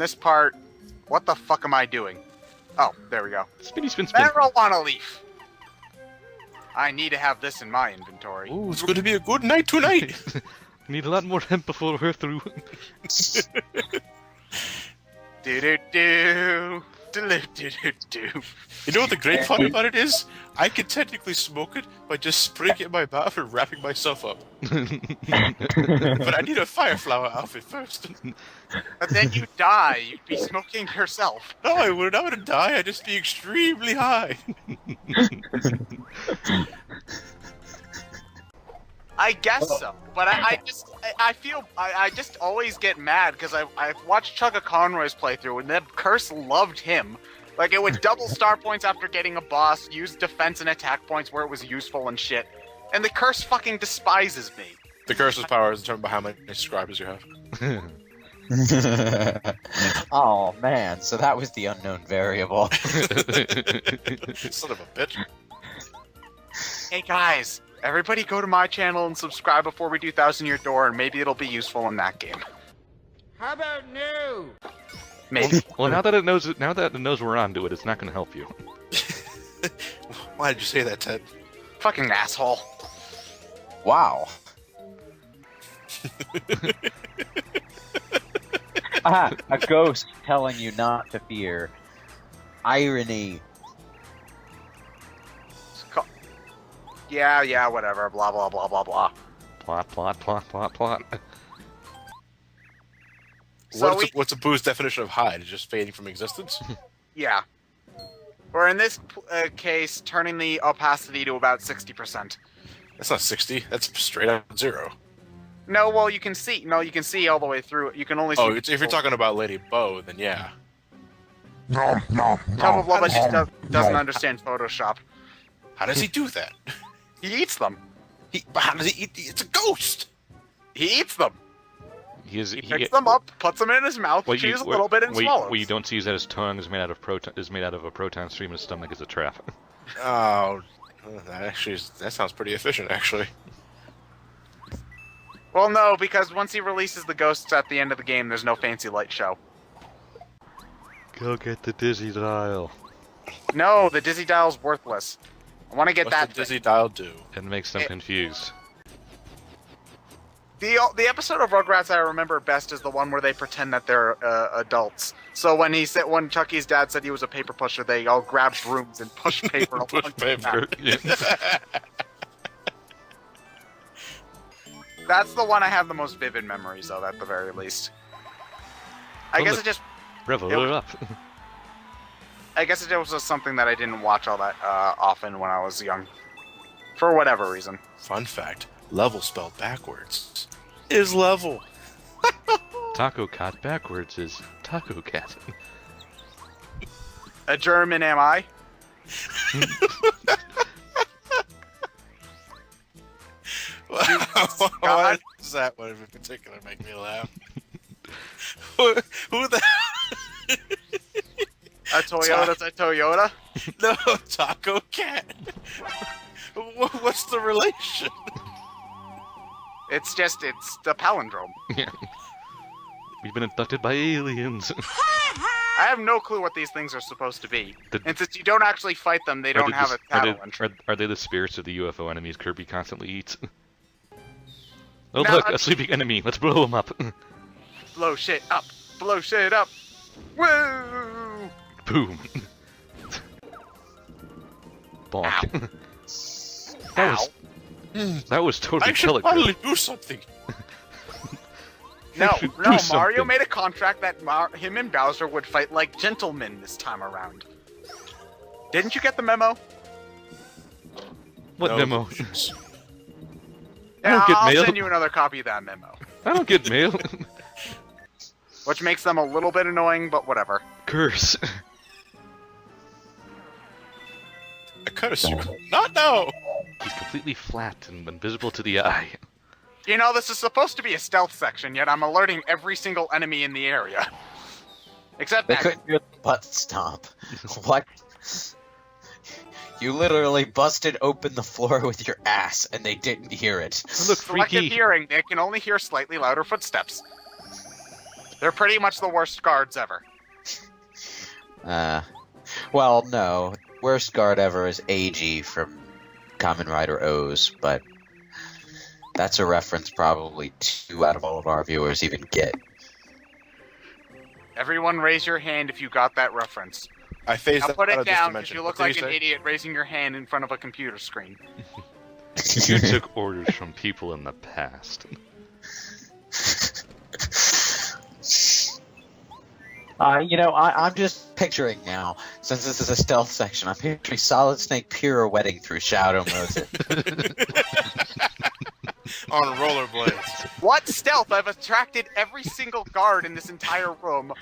this part... What the fuck am I doing? Oh, there we go. Spinny spin spin. Marijuana leaf! I need to have this in my inventory. Ooh, it's going to be a good night tonight! Need a lot more hemp before we're through. Do-do-do. Do-do-do-do. You know what the great part about it is? I can technically smoke it by just spraying it in my mouth and wrapping myself up. But I need a fire flower outfit first. But then you die. You'd be smoking yourself. No, I wouldn't. I wouldn't die. I'd just be extremely high. I guess so, but I just always get mad because I've watched Chugga Conroy's playthrough and the curse loved him. Like, it would double star points after getting a boss, use defense and attack points where it was useful and shit. And the curse fucking despises me. The curse's power is determined by how many subscribers you have. Oh man, so that was the unknown variable. Son of a bitch. Hey guys, everybody go to my channel and subscribe before we do 1,000 Year Door, and maybe it'll be useful in that game. How about new? Maybe. Well, now that it knows we're onto it, it's not going to help you. Why did you say that, Ted? Fucking asshole. Wow. Ah, a ghost telling you not to fear. Irony. Yeah, whatever. Blah, blah, blah, blah, blah. Plot, plot, plot, plot, plot. So What's a boo's definition of hide? Just fading from existence? Yeah. Or in this case, turning the opacity to about 60%. That's not 60. That's straight up 0. No, well, you can see. No, you can see all the way through. You can only see... Oh, if you're talking about Lady Bo, then yeah. Top of Love just doesn't understand Photoshop. How does he do that? He eats them. But how does he eat? It's a ghost! He eats them. He Picks them up, puts them in his mouth, chews a little bit, and swallows. What you don't see is that his tongue is made out of a proton stream, and his stomach is a trap. Oh, that sounds pretty efficient, actually. Well, no, because once he releases the ghosts at the end of the game, there's no fancy light show. Go get the dizzy dial. No, the dizzy dial's worthless. I want to get What's the dizzy dial do? It makes them confused. The episode of Rugrats I remember best is the one where they pretend that they're adults. So when Chucky's dad said he was a paper pusher, they all grabbed brooms and pushed paper along. Push paper. That's the one I have the most vivid memories of, at the very least. I guess it just... Revel it up. I guess it was just something that I didn't watch all that often when I was young. For whatever reason. Fun fact, level spelled backwards is level. Taco cat backwards is taco cat. A German am I? Why does that one in particular make me laugh? Who the... A Toyota's a Toyota? No, Taco Cat. What's the relation? It's the palindrome. Yeah. We've been abducted by aliens. I have no clue what these things are supposed to be. And since you don't actually fight them, they don't have a title entry. Are they the spirits of the UFO enemies Kirby constantly eats? Oh No, look, a sleeping enemy. Let's blow him up. Blow shit up. Blow shit up. Woo! Boom. Bonk. That was totally I should finally do something. No, do Mario something. made a contract that him and Bowser would fight like gentlemen this time around. Didn't you get the memo? What No. memo? Yeah, don't get I'll mail. send you another copy of that memo. I don't get mail. Which makes them a little bit annoying, but whatever. Curse. I could have not now. He's completely flat and invisible to the eye. You know, this is supposed to be a stealth section, yet I'm alerting every single enemy in the area. Except They that. couldn't hear the butt stomp. What? You literally busted open the floor with your ass, and they didn't hear it. Look, Selective freaky. hearing, they can only hear slightly louder footsteps. They're pretty much the worst guards ever. Well, no. Worst guard ever is AG from Kamen Rider O's, but that's a reference probably 2 out of all of our viewers even get. Everyone raise your hand if you got that reference. I phased Now that put out it of this down because dimension. you look What did like an say? idiot raising your hand in front of a computer screen. You took orders from people in the past. I'm just picturing now, since this is a stealth section, I'm picturing Solid Snake pirouetting through Shadow Motion. On rollerblades. What stealth? I've attracted every single guard in this entire room.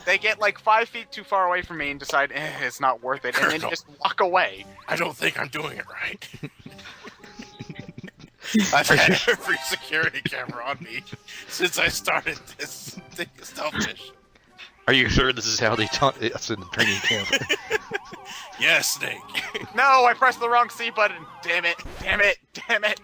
They get like 5 feet too far away from me and decide, it's not worth it, and then just walk away. I don't think I'm doing it right. I've had every security camera on me since I started this stealth mission. Are you sure this is how they taught us in the training camp? Yes, Snake. No, I pressed the wrong C button. Damn it, damn it, damn it.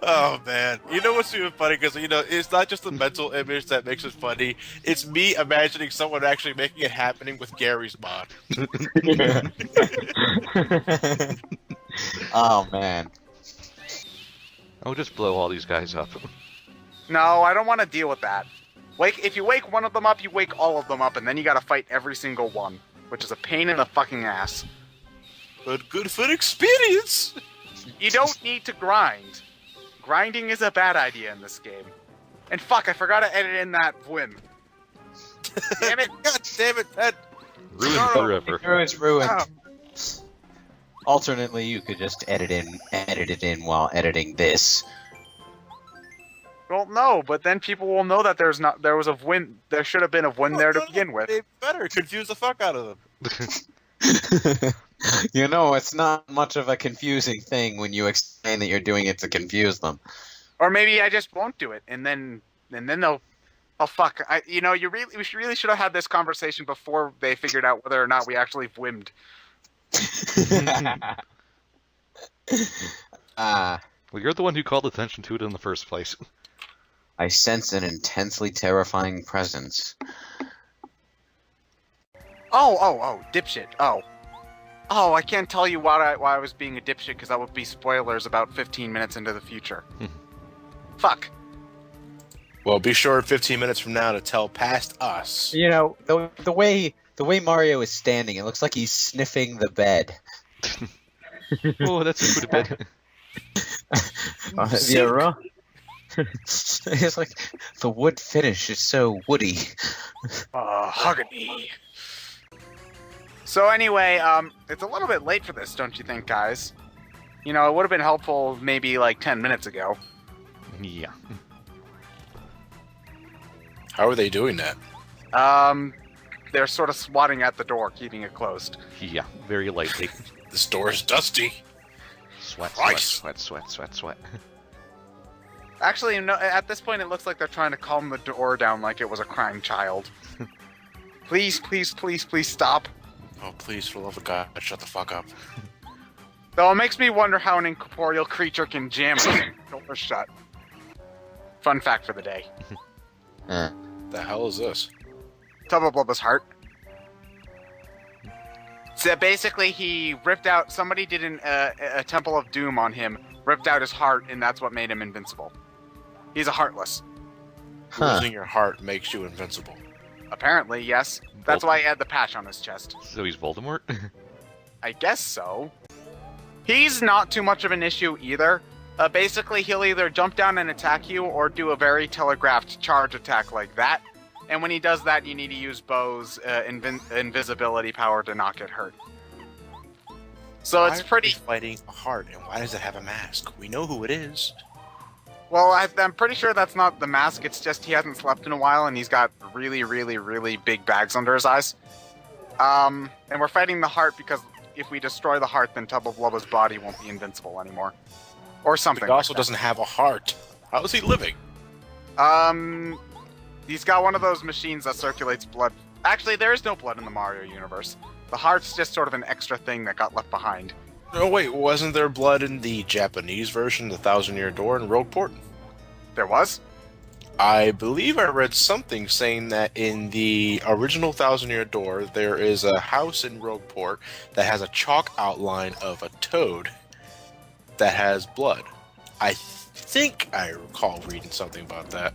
Oh man, you know what's even funny? Because it's not just the mental image that makes it funny. It's me imagining someone actually making it happening with Gary's mod. Oh man. I'll just blow all these guys up. No, I don't want to deal with that. If you wake one of them up, you wake all of them up, and then you gotta fight every single one, which is a pain in the fucking ass. But good for experience. You don't need to grind. Grinding is a bad idea in this game. And fuck, I forgot to edit in that Vwim. Damn it! God damn it, Ted. Ruined forever. It's ruined. Oh. Alternately, you could just edit it in while editing this. Well, no, but then people will know that there was a Vwim. There should have been a Vwim there to begin with. They better confuse the fuck out of them. It's not much of a confusing thing when you explain that you're doing it to confuse them. Or maybe I just won't do it, and then they'll. Oh fuck! We really should have had this conversation before they figured out whether or not we actually Vwimmed. Well, you're the one who called attention to it in the first place. I sense an intensely terrifying presence. Oh, dipshit. Oh, I can't tell you why I was being a dipshit because that would be spoilers about 15 minutes into the future. Fuck. Well, be sure in 15 minutes from now to tell past us. The way Mario is standing, it looks like he's sniffing the bed. Oh, that's a good bit. It's like the wood finish is so woody. Huggity. So anyway, it's a little bit late for this, don't you think, guys? It would have been helpful maybe like 10 minutes ago. Yeah. How are they doing that? They're sort of swatting at the door, keeping it closed. Yeah, very lightly. This door is dusty. Sweat, Christ. sweat. Actually, no, at this point it looks like they're trying to calm the door down like it was a crying child. Please stop. Oh, please, for the love of God, shut the fuck up. Though it makes me wonder how an incorporeal creature can jam a door shut. Fun fact for the day. The hell is this? Tubba Blubba's heart. So basically, he ripped out. Somebody did a Temple of Doom on him, ripped out his heart, and that's what made him invincible. He's a heartless. Losing your heart makes you invincible. Apparently, yes. That's why he had the patch on his chest. So he's Voldemort? I guess so. He's not too much of an issue either. Basically, he'll either jump down and attack you or do a very telegraphed charge attack like that. And when he does that, you need to use Bo's invisibility power to not get hurt. So it's pretty... fighting a heart, and why does it have a mask? We know who it is. Well, I'm pretty sure that's not the mask. It's just he hasn't slept in a while, and he's got really, really, really big bags under his eyes. And we're fighting the heart because if we destroy the heart, then Tubba Blubba's body won't be invincible anymore. Or something. He also doesn't have a heart. How is he living? He's got one of those machines that circulates blood. Actually, there is no blood in the Mario universe. The heart's just sort of an extra thing that got left behind. Oh wait, wasn't there blood in the Japanese version, the Thousand Year Door in Rogueport? There was? I believe I read something saying that in the original Thousand Year Door, there is a house in Rogueport that has a chalk outline of a toad that has blood. I think I recall reading something about that.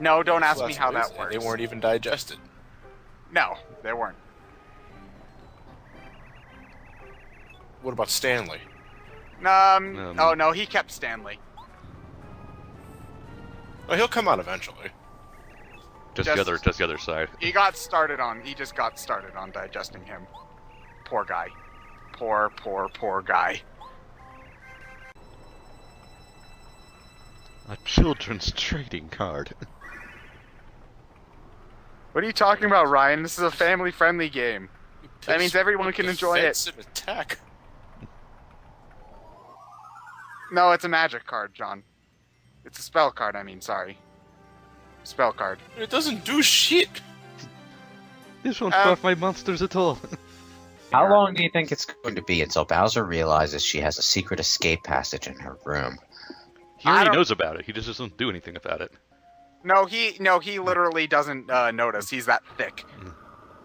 No, don't ask So me that's how amazing. that works. They weren't even digested. No, they weren't. What about Stanley? Oh no, he kept Stanley. Well, he'll come out eventually. Just the other side. He just got started on digesting him. Poor guy. Poor guy. A children's trading card. What are you talking about, Ryan? This is a family-friendly game. That means everyone can enjoy it. Defensive attack. No, it's a magic card, John. It's a spell card, I mean, sorry. Spell card. It doesn't do shit. This won't buff my monsters at all. How long do you think it's going to be until Bowser realizes she has a secret escape passage in her room? He already knows about it. He just doesn't do anything about it. No, he literally doesn't notice. He's that thick.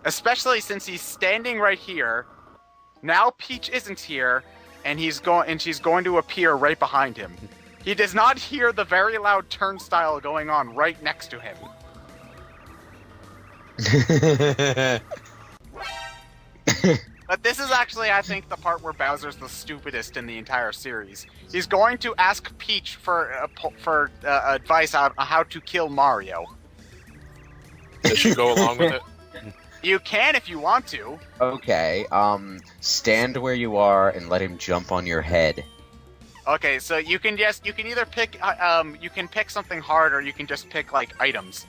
Especially since he's standing right here. Now Peach isn't here, and she's going to appear right behind him. He does not hear the very loud turnstile going on right next to him. But this is actually, I think, the part where Bowser's the stupidest in the entire series. He's going to ask Peach for advice on how to kill Mario. Does she go along with it? You can if you want to. Okay, stand where you are and let him jump on your head. Okay, so you can either pick you can pick something hard, or you can just pick like items,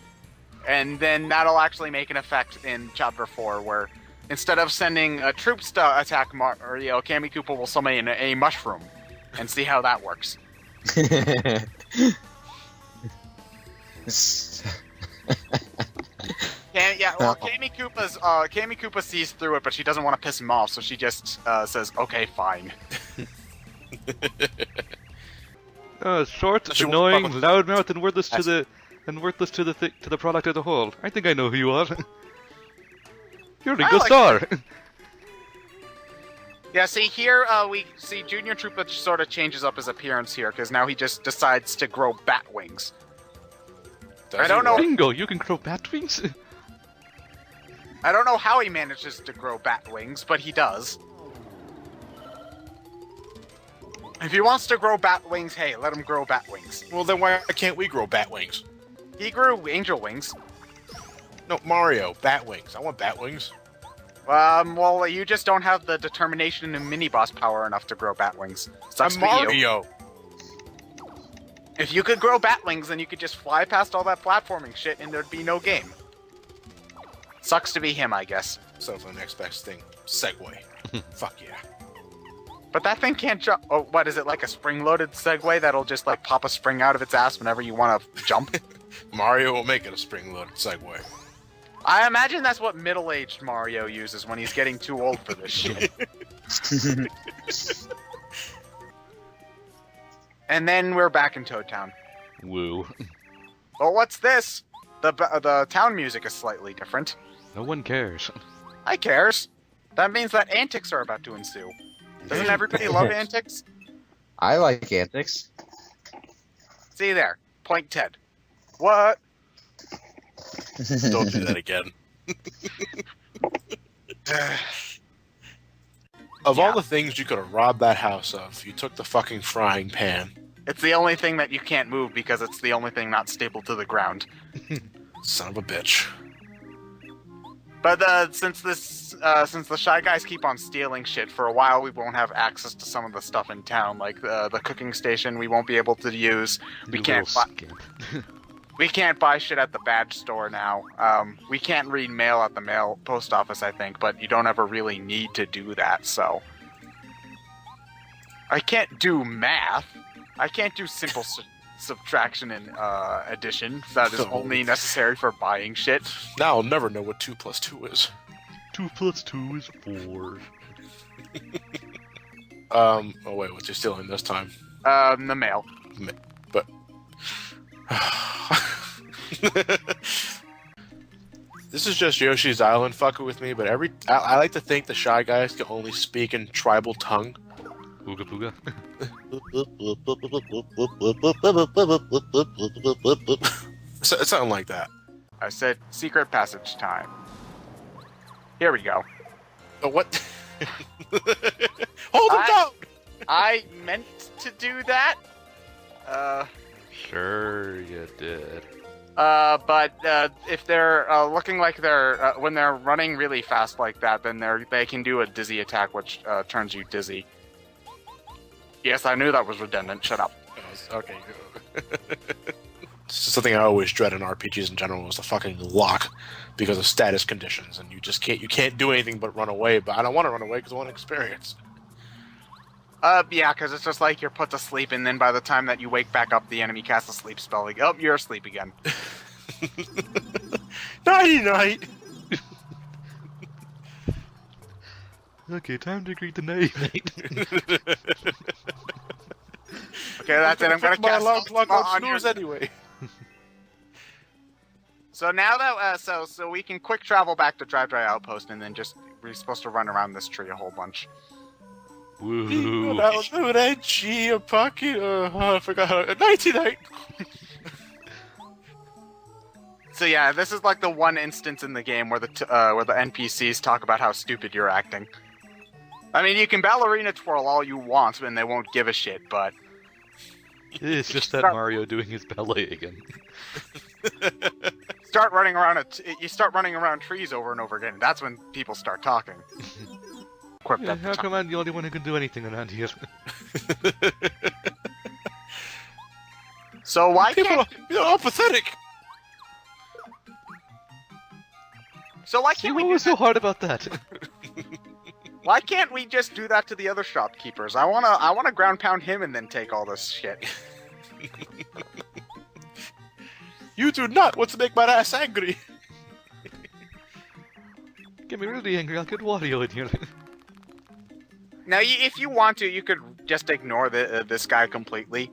and then that'll actually make an effect in Chapter 4, where instead of sending troops to attack Mario, Kami-Koopa will summon a mushroom, and see how that works. Kami-Koopa sees through it, but she doesn't want to piss him off, so she just says, "Okay, fine." Short, She won't annoying, fuck with- loudmouth, and worthless to the product as a whole. I think I know who you are. You're Ringo like Starr. Yeah, see here we see Junior Troopa sort of changes up his appearance here, because now he just decides to grow bat wings. I don't know. Ringo, you can grow bat wings. I don't know how he manages to grow bat wings, but he does. If he wants to grow bat wings, hey, let him grow bat wings. Well, then why can't we grow bat wings? He grew angel wings. No, Mario, bat wings. I want bat wings. Well, you just don't have the determination and mini-boss power enough to grow bat wings. Sucks I'm for you. Mario. If you could grow bat wings, then you could just fly past all that platforming shit and there'd be no game. Sucks to be him, I guess. So for the next best thing, Segway. Fuck yeah. But that thing can't jump. Oh, what is it, like a spring-loaded Segway that'll just like pop a spring out of its ass whenever you want to jump? Mario will make it a spring-loaded Segway. I imagine that's what middle-aged Mario uses when he's getting too old for this shit. And then we're back in Toad Town. Woo. Oh, what's this? The town music is slightly different. No one cares. I cares. That means that antics are about to ensue. Doesn't everybody love antics? I like antics. See there. Point Ted. What? Don't do that again. Of all the things you could have robbed that house of, you took the fucking frying pan. It's the only thing that you can't move because it's the only thing not stable to the ground. Son of a bitch. But since the Shy Guys keep on stealing shit, for a while we won't have access to some of the stuff in town, like the cooking station we won't be able to use. We can't buy shit at the badge store now. We can't read mail at the post office, I think, but you don't ever really need to do that, so. I can't do math. I can't do simple subtraction and addition. That is only necessary for buying shit. Now I'll never know what 2 + 2 is. 2 plus 2 is 4. Oh wait, what's you stealing this time? The mail. But this is just Yoshi's Island fucking with me. But I like to think the Shy Guys can only speak in tribal tongue. Ooga booga. Something like that. I said secret passage time. Here we go. But what? Hold him down! I meant to do that. Sure you did. But if they're looking like they're when they're running really fast like that, then they can do a dizzy attack, which turns you dizzy. Yes, I knew that was redundant. Shut up. Okay. This is something I always dread in RPGs in general is the fucking lock because of status conditions, and you can't do anything but run away. But I don't want to run away because I want experience. Yeah, because it's just like you're put to sleep, and then by the time that you wake back up, the enemy casts a sleep spell. Like, oh, you're asleep again. Nighty night. Okay, time to greet the night. Okay, that's it. I'm gonna my cast alarm clock Ultima on on your... snooze anyway. So now that so we can quick travel back to Dry Outpost, and then we're supposed to run around this tree a whole bunch. Woo. I forgot. Nighty night. So yeah, this is like the one instance in the game where the NPCs talk about how stupid you're acting. I mean, you can ballerina twirl all you want, and they won't give a shit. But It's just that Mario doing his ballet again. start running around you start running around trees over and over again. That's when people start talking. Yeah, how come I'm the only one who can do anything around here? So why can't You're all pathetic. so why See, can't what we do was so that? hard about that? Why can't we just do that to the other shopkeepers? I wanna ground pound him and then take all this shit. You do not want to make my ass angry. Get me really angry, I'll get Wario in here. Now, if you want to, you could just ignore this guy completely.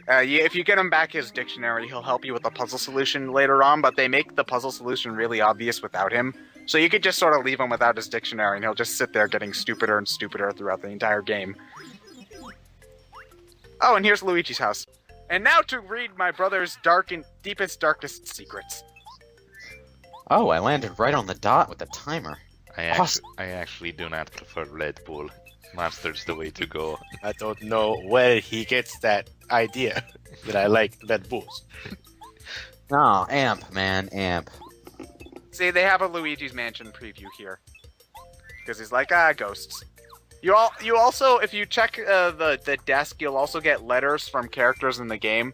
If you get him back his dictionary, he'll help you with the puzzle solution later on, but they make the puzzle solution really obvious without him. So you could just sort of leave him without his dictionary, and he'll just sit there getting stupider and stupider throughout the entire game. Oh, and here's Luigi's house. And now to read my brother's deepest, darkest secrets. Oh, I landed right on the dot with the timer. I actually do not prefer Red Bull. Monster's the way to go. I don't know where he gets that idea that I like Red Bulls. Oh, amp, man, amp. See, they have a Luigi's Mansion preview here. Because he's like, ghosts. You also, if you check the desk, you'll also get letters from characters in the game.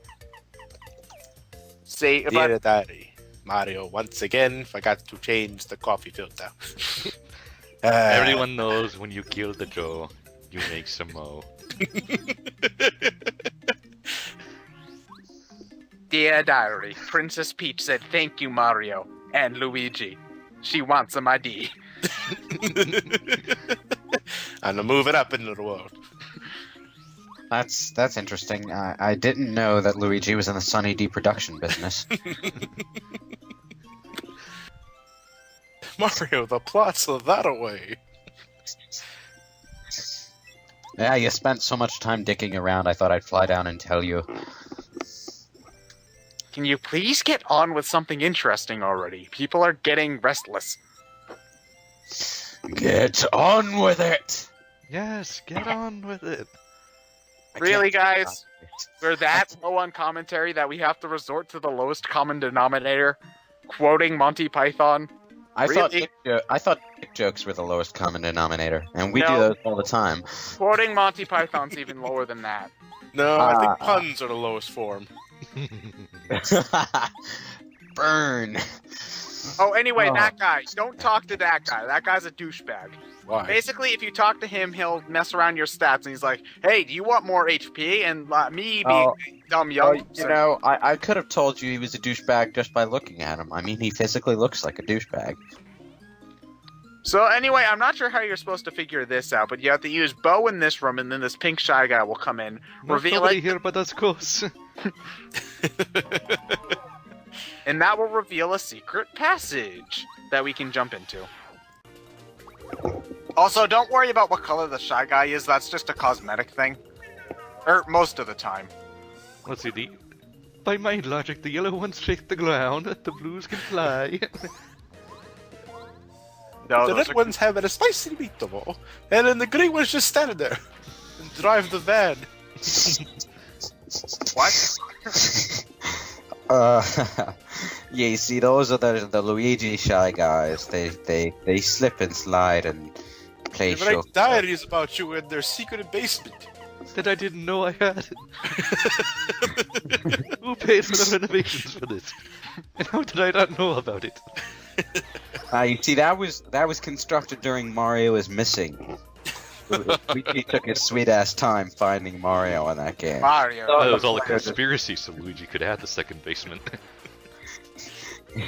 See, Dear Daddy, Mario once again forgot to change the coffee filter. Everyone knows when you kill the Joe, you make some mo. Dear Diary, Princess Peach said thank you, Mario, and Luigi. She wants some ID. And I'm moving up into the world. That's interesting. I didn't know that Luigi was in the Sunny D production business. Mario, the plots of that away. Yeah, you spent so much time dicking around, I thought I'd fly down and tell you. Can you please get on with something interesting already? People are getting restless. Get on with it! Yes, get on with it. Really, guys? We're that low on commentary that we have to resort to the lowest common denominator, quoting Monty Python. I Really? thought dick jokes were the lowest common denominator, and we do No. those all the time. Quoting Monty Python's even lower than that. No, I think puns are the lowest form. Burn. Oh, anyway, Oh. that guy. Don't talk to that guy. That guy's a douchebag. Why? Basically, if you talk to him, he'll mess around your stats, and he's like, hey, do you want more HP? And me being Oh. dumb Oh, young... you know, I could have told you he was a douchebag just by looking at him. I mean, he physically looks like a douchebag. So anyway, I'm not sure how you're supposed to figure this out, but you have to use Bo in this room, and then this pink shy guy will come in, There's reveal nobody it, here but us ghosts. and that will reveal a secret passage that we can jump into. Also, don't worry about what color the shy guy is. That's just a cosmetic thing, or most of the time. Let's see, by my logic, the yellow ones shake the ground, the blues can fly. No, The those red are- ones have a spicy meatball, and then the green ones just stand there and drive the van. What? Yeah, you see, those are the Luigi Shy Guys. They slip and slide and play They write show. diaries about you in their secret basement. That I didn't know I had. Who paid for the renovations for this? And how did I not know about it? You see, that was constructed during Mario is Missing. Luigi took his sweet ass time finding Mario in that game. Mario. Oh, it was all a players- conspiracy so Luigi could have the second basement. No,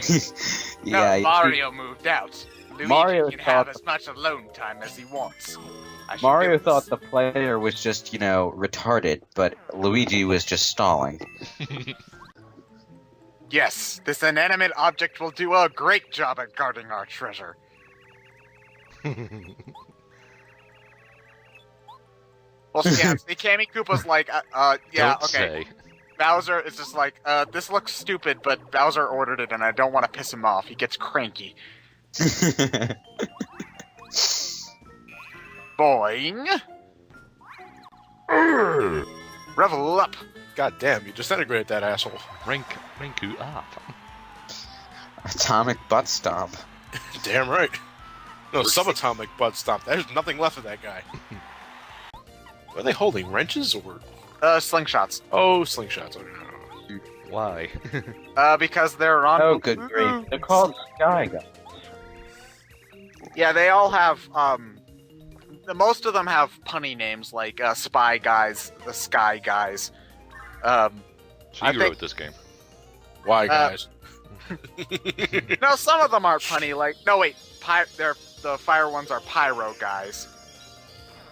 Yeah, you see- Mario moved out. Luigi Mario can have thought- as much alone time as he wants. I should Mario do thought this. the player was just, retarded, but Luigi was just stalling. Yes, this inanimate object will do a great job at guarding our treasure. Well, yeah, the Kami Koopa's like, yeah, Don't okay. say. Bowser is just like, this looks stupid, but Bowser ordered it and I don't want to piss him off. He gets cranky. Boing! Revel up! God damn, you disintegrated that asshole. Ranku up. Atomic butt stomp. Damn right. No, subatomic butt stomp. There's nothing left of that guy. Are they holding wrenches or? Slingshots. Oh, slingshots. Oh, no. Why? Because they're on... Oh, good grief. They're called Sky Guys. Yeah, they all have, most of them have punny names, like, Spy Guys, the Sky Guys. So I you think- wrote this game. Why, guys? No, some of them are punny, like, no wait, the fire ones are Pyro Guys.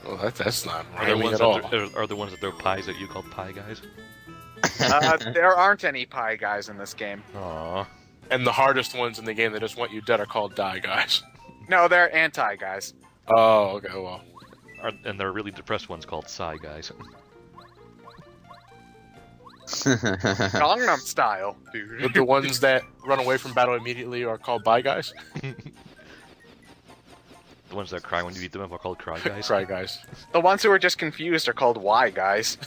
Well, that's not Are there rhyming ones at all. are the ones that throw pies that you call pie guys? There aren't any Pie Guys in this game. Aww. And the hardest ones in the game that just want you dead are called die guys. No, they're Anti-Guys. Oh, okay, well. And there are really depressed ones called Psy guys. Gangnam Style. But the ones that run away from battle immediately are called bye guys. The ones that cry when you beat them up are called cry guys. Try guys. The ones who are just confused are called Y Guys.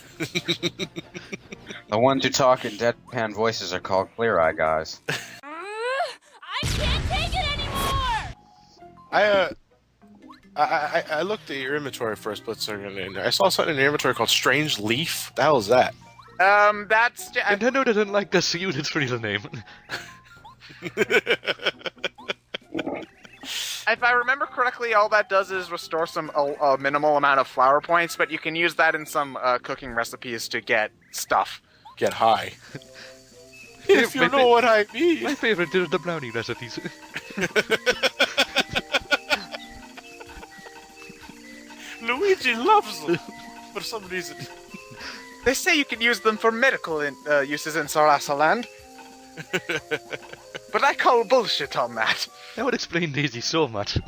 The ones who talk in deadpan voices are called Clear Eye Guys. I can't take it anymore! I looked at your inventory for a split second and I saw something in your inventory called Strange Leaf. The hell is that? That's... Nintendo doesn't like to use its real name. If I remember correctly, all that does is restore some a minimal amount of flower points, but you can use that in some cooking recipes to get stuff. Get high. If you my know what I mean. My favorite is the brownie recipes. Luigi loves them for some reason. They say you can use them for medical uses in Sarasa Land. But I call bullshit on that. That would explain Daisy so much.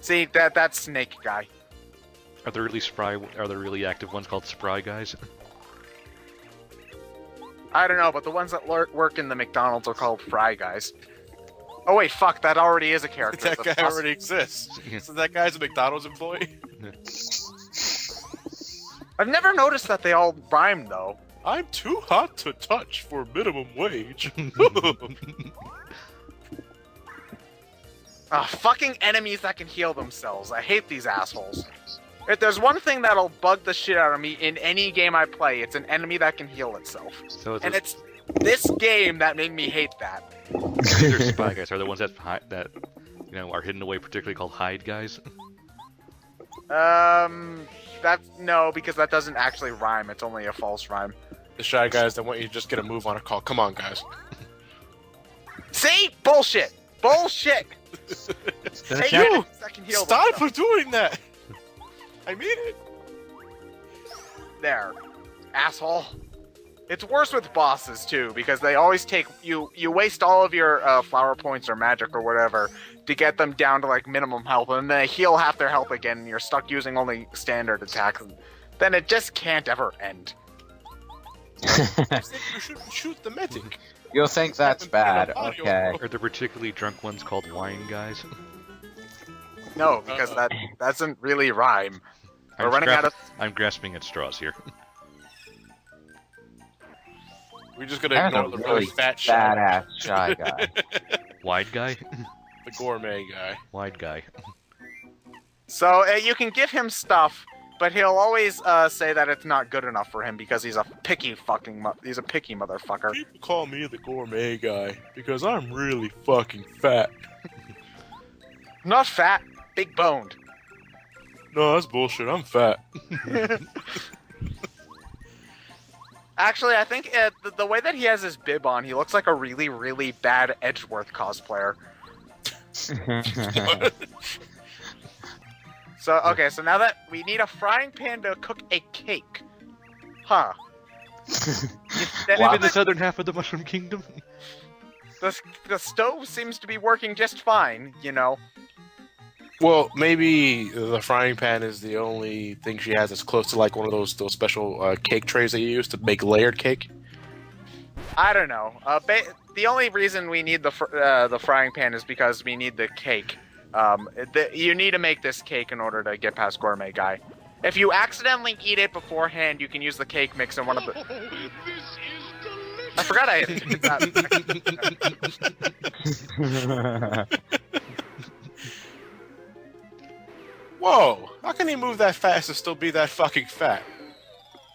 See, that's Snake Guy. Are there really active ones called Spry guys? I don't know, but the ones that work in the McDonald's are called Fry Guys. Oh wait, fuck, that already is a character. That The guy pos- already exists. So that guy's a McDonald's employee? I've never noticed that they all rhyme, though. I'm too hot to touch for minimum wage. Fucking enemies that can heal themselves. I hate these assholes. If there's one thing that'll bug the shit out of me in any game I play, it's an enemy that can heal itself. So And it's this game that made me hate that. these are Spy guys. Are the ones that are hidden away, particularly called hide guys? No, because that doesn't actually rhyme. It's only a false rhyme. The shy guys that want you to just get a move on a call. Come on, guys. See? Bullshit! Bullshit! Hey, You! second heal. Stop doing that! I mean it! There. Asshole. It's worse with bosses, too, because they always take... You waste all of your flower points or magic or whatever to get them down to, like, minimum health, and then they heal half their health again, and you're stuck using only standard attacks. Then it just can't ever end. You shouldn't shoot the medic. You'll think that's bad, okay. Are there particularly drunk ones called wine guys? No, because that doesn't really rhyme. We're running out of... I'm grasping at straws here. We're just gonna That's ignore a the really really fat shot. badass shy guy. Wide guy? The gourmet guy. Wide guy. So, you can give him stuff, but he'll always say that it's not good enough for him because he's a picky he's a picky motherfucker. People call me the gourmet guy because I'm really fucking fat. Not fat, big boned. No, that's bullshit. I'm fat. Actually, I think the way that he has his bib on, he looks like a really, really bad Edgeworth cosplayer. So, okay, so now that we need a frying pan to cook a cake. Huh. Live in the southern half of the Mushroom Kingdom. The stove seems to be working just fine, you know. Well, maybe the frying pan is the only thing she has that's close to like one of those special cake trays that you use to make layered cake. I don't know. The only reason we need the frying pan is because we need the cake. You need to make this cake in order to get past Gourmet Guy. If you accidentally eat it beforehand, you can use the cake mix in one of the... I forgot I did that. Whoa! How can he move that fast and still be that fucking fat?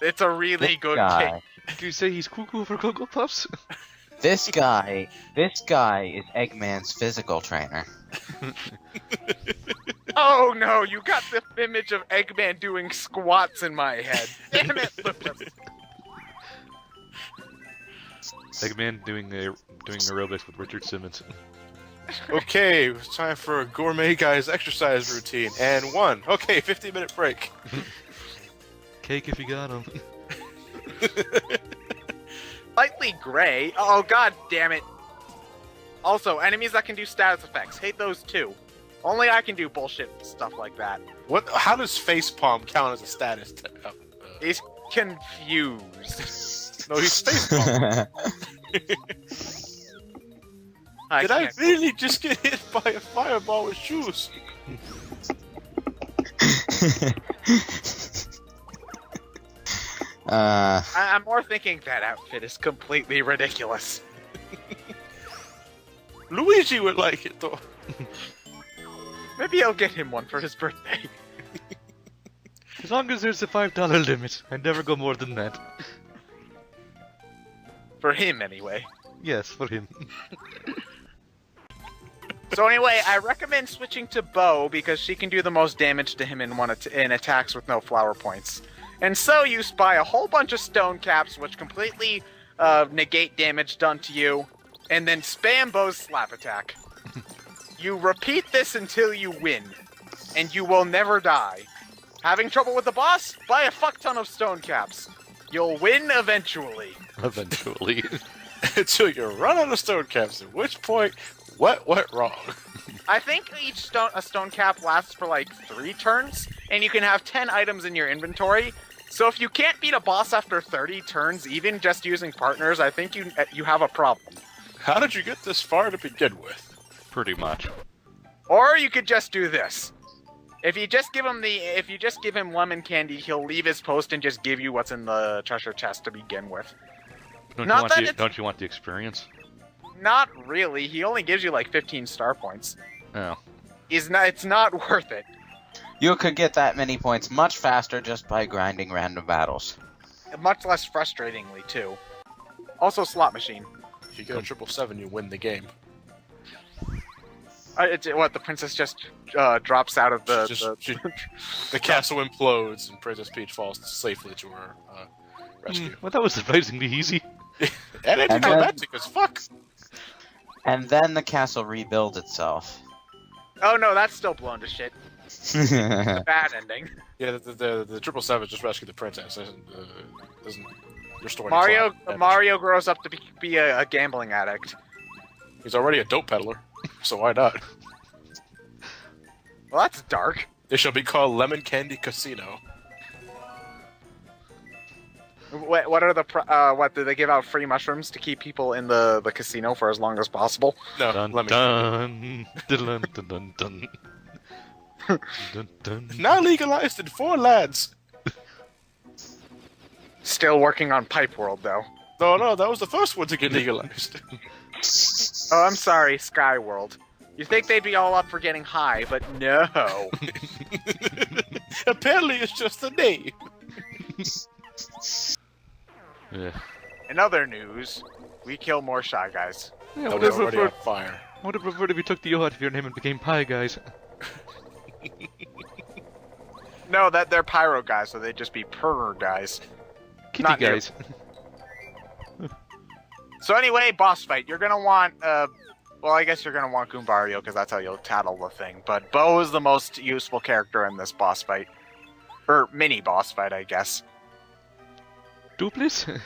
It's a really good guy. cake. Do you say he's cuckoo for Cocoa Puffs? This guy is Eggman's physical trainer. Oh no, you got the image of Eggman doing squats in my head. Damn it, Lucas. Eggman doing aerobics with Richard Simmons. Okay, it's time for a gourmet guy's exercise routine. And 1. Okay, 15-minute break. Cake if you got him. Slightly gray. Oh god damn it. Also, enemies that can do status effects. Hate those too. Only I can do bullshit stuff like that. What? How does facepalm count as a status? He's confused. No, he's facepalm. Did I can't- really just get hit by a fireball with shoes? I'm more thinking that outfit is completely ridiculous. Luigi would like it though. Maybe I'll get him one for his birthday. As long as there's a $5 limit, I'd never go more than that. For him, anyway. Yes, for him. So anyway, I recommend switching to Bo because she can do the most damage to him in attacks with no flower points. And so you spy a whole bunch of stone caps, which completely negate damage done to you, and then spam Bo's slap attack. You repeat this until you win, and you will never die. Having trouble with the boss? Buy a fuck ton of stone caps. You'll win eventually. Eventually. Until you run out of stone caps, at which point, what went wrong? I think a stone cap lasts for like 3 turns, and you can have 10 items in your inventory. So if you can't beat a boss after 30 turns, even just using partners, I think you have a problem. How did you get this far to begin with? Pretty much. Or you could just do this. If you just give him lemon candy, he'll leave his post and just give you what's in the treasure chest to begin with. Don't you want the experience? Not really. He only gives you like 15 star points. Oh. It's not worth it. You could get that many points much faster just by grinding random battles. Much less frustratingly, too. Also, slot machine. If you get a 777, you win the game. The princess just drops out of the... The castle implodes and Princess Peach falls safely to her rescue. Well, that was surprisingly easy. And And then- anticlimactic as fuck. And then the castle rebuilds itself. Oh no, that's still blown to shit. Bad ending. Yeah, the 777 just rescued the princess. Doesn't restore any Mario collateral damage. Mario grows up to be a gambling addict. He's already a dope peddler, so why not? Well, that's dark. They shall be called Lemon Candy Casino. What are the what do they give out free mushrooms to keep people in the casino for as long as possible? No, Dun Lemon dun dun dun dun dun. Dun, dun. Now legalized in 4 lands. Still working on Pipe World though. No, that was the first one to get legalized. Oh, I'm sorry, Sky World. You think they'd be all up for getting high, but no. Apparently, it's just the name. Yeah. In other news, we kill more Shy Guys. Yeah, That would was have already on preferred, fire. would have preferred if you took the yacht if your name and became Pie Guys. No, that they're Pyro Guys, so they'd just be Purr Guys. Kitty Not Guys. So anyway, boss fight. You're gonna want, well, I guess you're gonna want Goombario because that's how you'll tattle the thing. But Bo is the most useful character in this boss fight. Or mini boss fight, I guess. Duplis?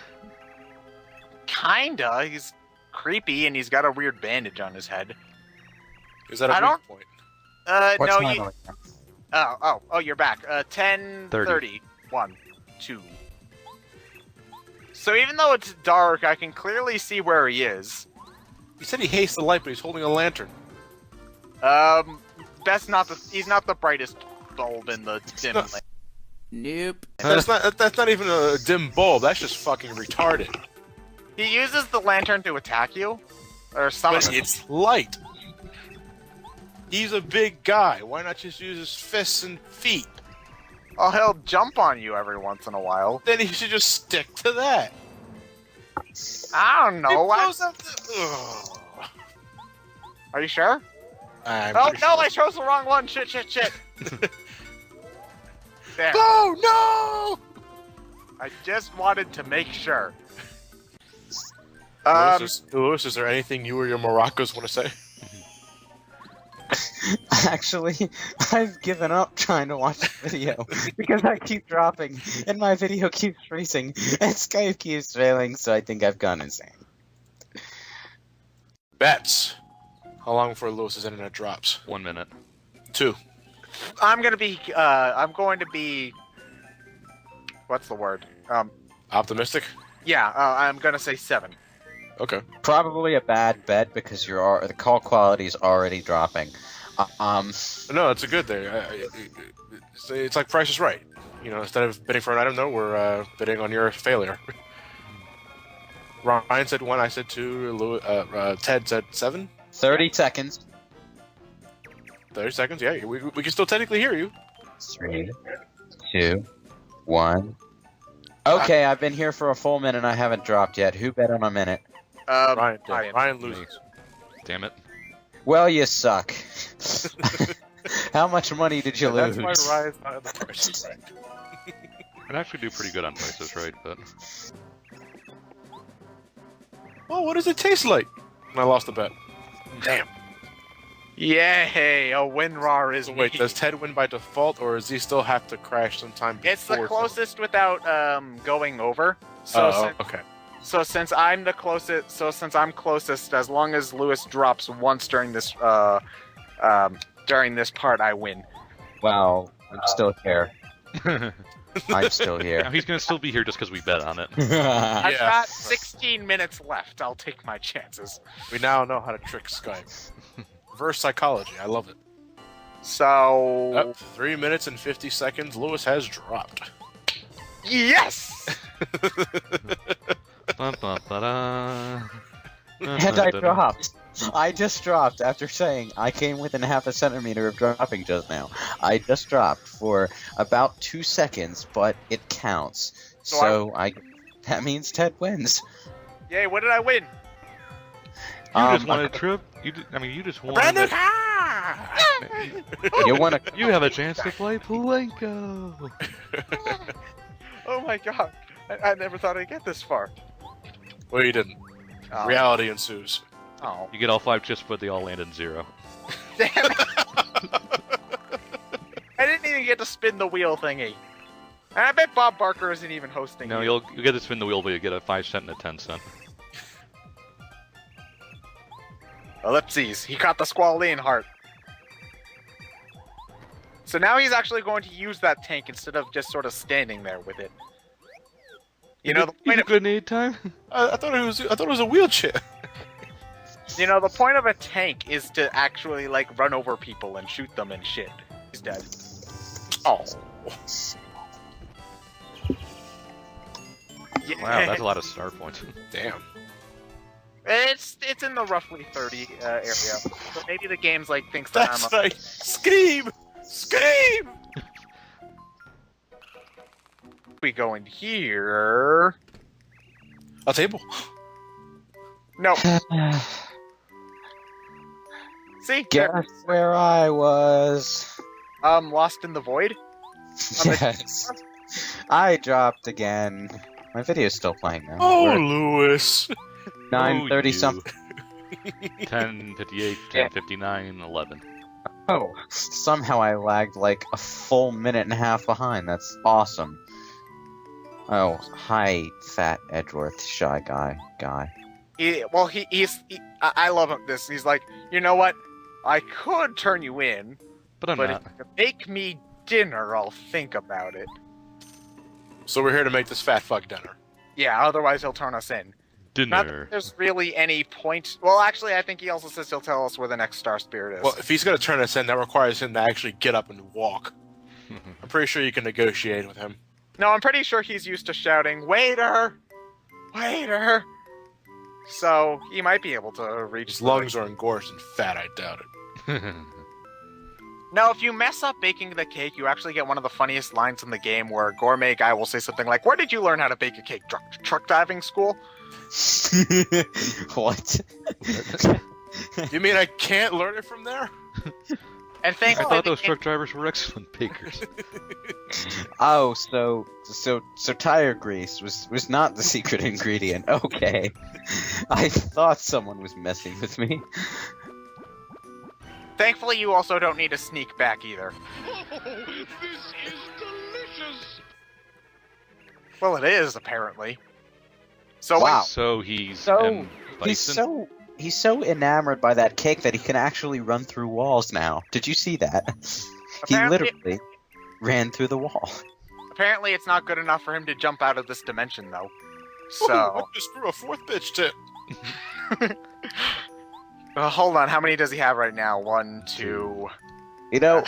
Kinda. He's creepy and he's got a weird bandage on his head. Is that a I don't- weak point? What No, time you. are we? Oh, you're back. 10:30. 1, 2. So even though it's dark, I can clearly see where he is. He said he hates the light, but he's holding a lantern. He's not the brightest bulb in the dim No. light. Nope. That's not even a dim bulb. That's just fucking retarded. He uses the lantern to attack you, or something. But it's light. He's a big guy. Why not just use his fists and feet? Oh, he'll jump on you every once in a while. Then he should just stick to that. I don't He know. blows up the... Ugh. Are you sure? I'm Oh pretty no, sure. I chose the wrong one. Shit. There. Oh I just wanted to make sure. no! Lewis, is there anything you or your maracas want to say? Actually, I've given up trying to watch the video because I keep dropping and my video keeps freezing and Skype keeps failing, so I think I've gone insane. Bets. How long before Lewis's internet drops? 1 minute. 2. I'm going to be. What's the word? Optimistic? Yeah. I'm going to say 7. Okay. Probably a bad bet because the call quality is already dropping. No, it's a good thing. It's like Price is Right. You know, instead of bidding for an item, no, we're bidding on your failure. Ryan said 1, I said 2, Ted said 7. 30 seconds. 30 seconds, yeah. We can still technically hear you. 3, 2, 1. Okay, I've been here for a full minute and I haven't dropped yet. Who bet on a minute? Ryan, Ryan. Ryan loses. Damn it. Well, you suck. How much money did you That's lose? why Ryan's not in the Price is Right. I'd actually do pretty good on prices, right? But Oh, what does it taste like? I lost the bet. Damn. Yay! A WinRAR is So wait, me. does Ted win by default, or does he still have to crash sometime before? It's the closest without going over. So Oh, since, okay. so since I'm the closest, as long as Lewis drops once during this part, I win. Well, I'm still here. I'm still now here. he's gonna still be here just because we bet on it. I've Yeah. got 16 minutes left. I'll take my chances. We now know how to trick Skype. Reverse psychology. I love it. So Up 3 minutes and 50 seconds. Lewis has dropped. yes. Bum, bum, ba-da. And I dropped. I just dropped after saying I came within half a centimeter of dropping just now. I just dropped for about 2 seconds, but it counts. So That means Ted wins. Yay! What did I win? You just Um, won a trip. You just won. Brand new a- car! You want to? You have a chance to play Plinko. Oh my god! I never thought I'd get this far. Well, you didn't. Oh. Reality ensues. Oh, You get all 5 chips, but they all land in 0. damn it! I didn't even get to spin the wheel thingy. And I bet Bob Barker isn't even hosting. No, you. you'll get to spin the wheel, but you get a 5 cent and a 10 cent. Ellipses. He caught the Squalene heart. So now he's actually going to use that tank instead of just sort of standing there with it. You know the point of grenade time? I thought it was a wheelchair. the point of a tank is to actually like run over people and shoot them and shit. He's dead. Oh. Yeah. Wow, that's a lot of star points. Damn. It's in the roughly 30 area. So maybe the game's like thinks that That's I'm a... right. Scream! Scream! We go in here. A table. No. See? Guess where I was. Lost in the void? Yes. I dropped again. My video's still playing now. Oh, We're Lewis. 9:30 you. something. 10:58, Yeah. 10:59, 11. Oh, somehow I lagged like a full minute and a half behind. That's awesome. Oh, hi, fat Edgeworth, shy guy. I love him. He's like, you know what? I could turn you in, But I'm but not. if you make me dinner, I'll think about it. So we're here to make this fat fuck dinner. Yeah, otherwise he'll turn us in. Not that Dinner. there's really any point. Well, actually, I think he also says he'll tell us where the next Star Spirit is. Well, if he's gonna turn us in, that requires him to actually get up and walk. I'm pretty sure you can negotiate with him. No, I'm pretty sure he's used to shouting, "Waiter! Waiter!" So he might be able to reach. His lungs are engorged and fat, I doubt it. No, if you mess up baking the cake, you actually get one of the funniest lines in the game where a gourmet guy will say something like, "Where did you learn how to bake a cake? Truck diving school?" What? You mean I can't learn it from there? And I thankfully, thought the those game- truck drivers were excellent bakers. Oh, so tire grease was not the secret ingredient. Okay. I thought someone was messing with me. thankfully, you also don't need to sneak back either. This is delicious! Well, it is apparently. So Wow. So he's So, M. Bison? He's so enamored by that cake that he can actually run through walls now. Did you see that? He Apparently- literally ran through the wall. apparently, it's not good enough for him to jump out of this dimension, though. Ooh, So, I just threw a fourth bitch tip. hold on. How many does he have right now? 1, 2. You know,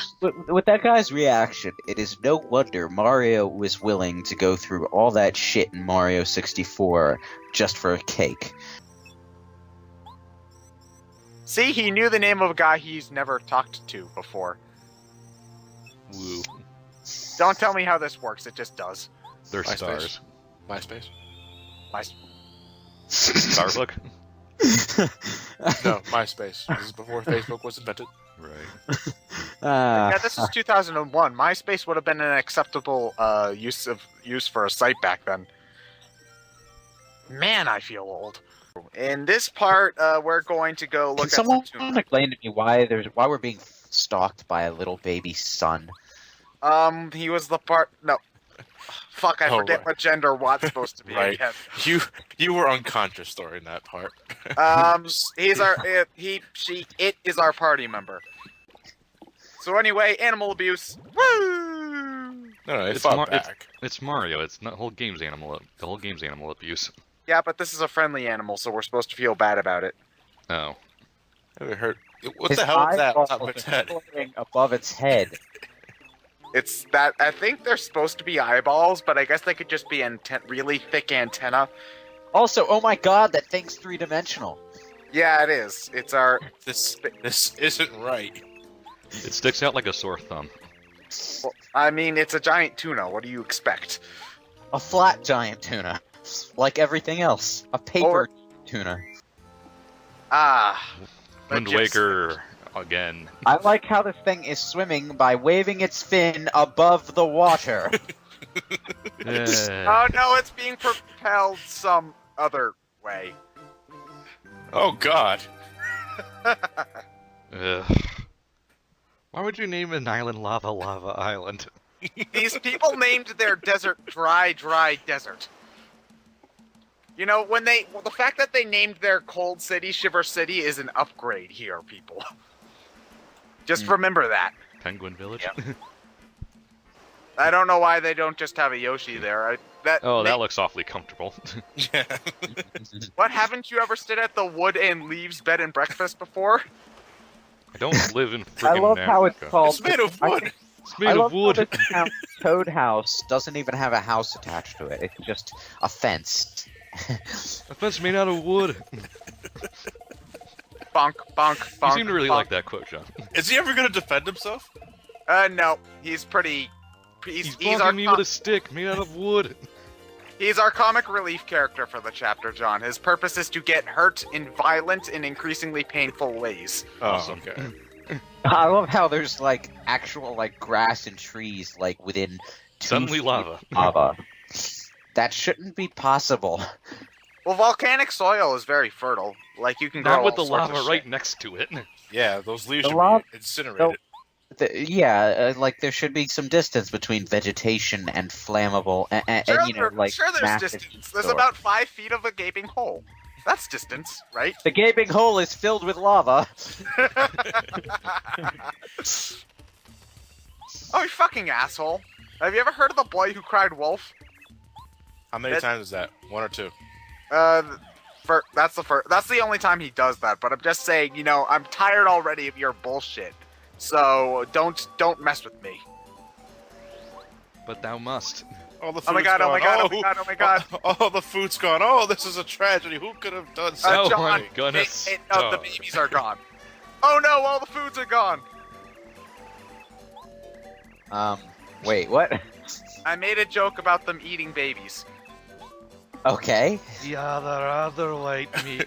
with that guy's reaction, it is no wonder Mario was willing to go through all that shit in Mario 64 just for a cake. See, he knew the name of a guy he's never talked to before. Woo. Don't tell me how this works. It just does. They're MySpace. stars. MySpace? Starbuck? No, MySpace. This is before Facebook was invented. Right. Yeah, this is 2001. MySpace would have been an acceptable use for a site back then. Man, I feel old. In this part, we're going to go look Can at someone some explain to me why we're being stalked by a little baby son? He was the part. No, fuck, I Oh, forget right. what gender Watt's supposed to be. Right. Again. You were unconscious during that part. He's our it is our party member. So anyway, animal abuse. Woo! No, it It's fought Mar- back. It's Mario. It's not the whole game's animal. The whole game's animal abuse. Yeah, but this is a friendly animal, so we're supposed to feel bad about it. Oh. It hurt. What His the hell is that on eyeballs top of its head? are floating above its head. It's that I think they're supposed to be eyeballs, but I guess they could just be really thick antenna. Also, oh my god, that thing's three-dimensional. Yeah, it is. It's our. This isn't right. It sticks out like a sore thumb. Well, I mean, it's a giant tuna. What do you expect? A flat giant tuna. Like everything else. A paper tuna. Ah. Wind legit- Waker again. I like how this thing is swimming by waving its fin above the water. Oh no, it's being propelled some other way. Oh God. Ugh. Why would you name an island Lava Island? These people named their desert Dry Desert. You know, the fact that they named their cold city Shiver City is an upgrade here, people. Just remember that. Penguin Village? Yep. I don't know why they don't just have a Yoshi there. That looks awfully comfortable. Yeah. What, haven't you ever stayed at the Wood and Leaves Bed and Breakfast before? I don't live in I friggin' love how it's America. called. It's made of wood. It's made I of love wood. how this town Toad House doesn't even have a house attached to it. It's just a fence. A fence made out of wood. Bonk, bonk, bonk. You seem to really bonk. like that quote, John. Is he ever going to defend himself? No, he's pretty. He's He's our bonking me with a stick made out of wood. he's our comic relief character for the chapter, John. His purpose is to get hurt in violent and increasingly painful ways. Awesome. Oh, okay. I love how there's like actual like grass and trees like within 2 Suddenly feet lava. of lava. That shouldn't be possible. Well, volcanic soil is very fertile. Like, you can grow Not with all the sorts of lava shit. right next to it. Yeah, those leaves The should lava- be incinerated. Like there should be some distance between vegetation and flammable, and Sure, you know, like sure there's massive distance. There's soil. about 5 feet of a gaping hole. That's distance, right? The gaping hole is filled with lava. Oh, you fucking asshole. Have you ever heard of the boy who cried wolf? How many That- times is that? 1 or 2? That's the only time he does that, but I'm just saying, you know, I'm tired already of your bullshit. So, don't mess with me. But thou must. Oh, the Oh my food's god, oh gone. my god, oh my god, oh my god. Oh, the food's gone. Oh, this is a tragedy. Who could have done Oh, such John, I'm gonna no, the starve. babies are gone. Oh no, all the foods are gone. Wait, what? I made a joke about them eating babies. Okay. The other white meat.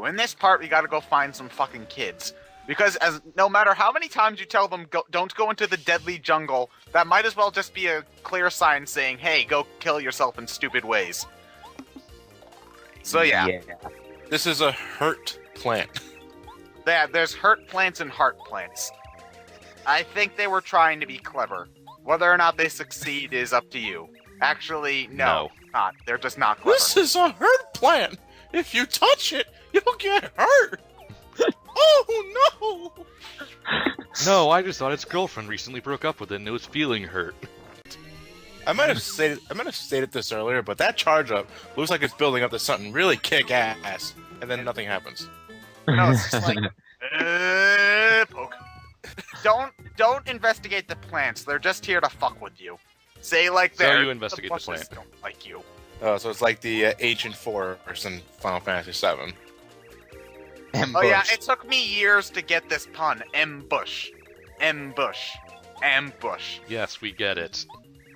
In this part, we gotta go find some fucking kids. Because no matter how many times you tell them don't go into the deadly jungle, that might as well just be a clear sign saying, hey, go kill yourself in stupid ways. So yeah. This is a hurt plant. Yeah, there's hurt plants and heart plants. I think they were trying to be clever. Whether or not they succeed is up to you. Actually, no. Not. They're just not clever. This is a hurt plant. If you touch it, you'll get hurt. Oh no! No, I just thought its girlfriend recently broke up with it and it was feeling hurt. I might have stated this earlier, but that charge up looks like it's building up to something really kick ass, and then nothing happens. No, it's just like, poke. Don't investigate the plants. They're just here to fuck with you. Say like So they're you investigate the bushes plant. Don't like you. So it's like the Ancient Forest in Final Fantasy VII. Oh yeah, it took me years to get this pun. Ambush, ambush, ambush. Yes, we get it.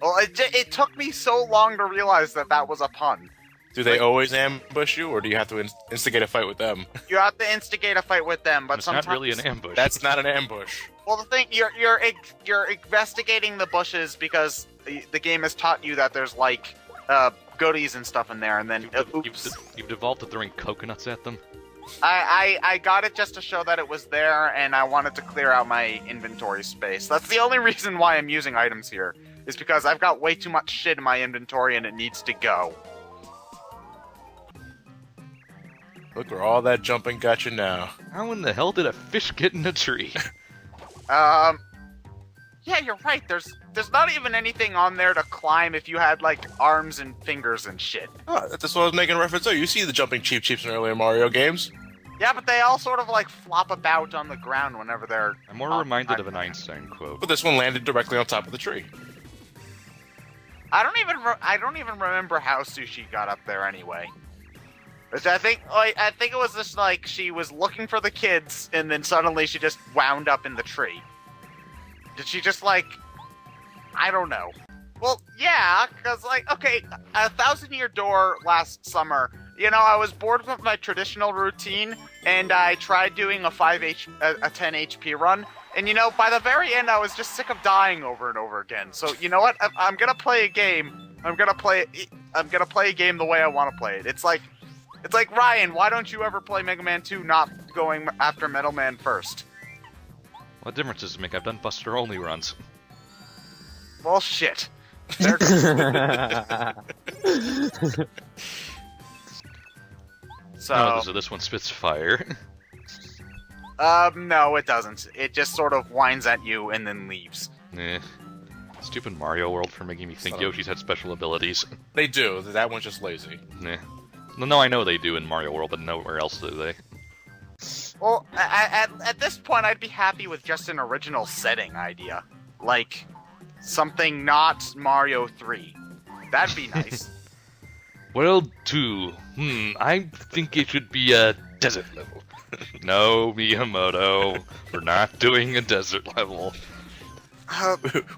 Well, it took me so long to realize that was a pun. Do they always ambush you, or do you have to instigate a fight with them? You have to instigate a fight with them, but It's sometimes not really an ambush. That's not an ambush. Well, the thing you're investigating the bushes because the game has taught you that there's like goodies and stuff in there, and then oops. You've devolved to throwing coconuts at them? I got it just to show that it was there, and I wanted to clear out my inventory space. That's the only reason why I'm using items here, is because I've got way too much shit in my inventory and it needs to go. Look where all that jumping got you now. How in the hell did a fish get in a tree? Yeah, you're right. There's not even anything on there to climb if you had like arms and fingers and shit. Oh, that's what I was making reference to. You see the jumping Cheeps in earlier Mario games. Yeah, but they all sort of like flop about on the ground whenever they're. I'm more reminded of an Einstein quote. But this one landed directly on top of the tree. I don't even remember how Sushi got up there anyway. Which I think it was just like she was looking for the kids, and then suddenly she just wound up in the tree. Did she just like? I don't know. Well, yeah, because like, okay, 1,000-Year Door last summer. You know, I was bored with my traditional routine, and I tried doing a 10 HP run. And you know, by the very end, I was just sick of dying over and over again. So you know what? I'm gonna play a game. I'm gonna play a game the way I want to play it. It's like It's like, Ryan, why don't you ever play Mega Man 2 not going after Metal Man first? What difference does it make? I've done Buster only runs. Well, shit. No, so this one spits fire. No, it doesn't. It just sort of whines at you and then leaves. Eh. Stupid Mario World for making me think Yoshi's had special abilities. They do. That one's just lazy. Nah. No, I know they do in Mario World, but nowhere else do they. Well, at this point, I'd be happy with just an original setting idea. Like, something not Mario 3. That'd be nice. World 2. I think it should be a desert level. No, Miyamoto. We're not doing a desert level.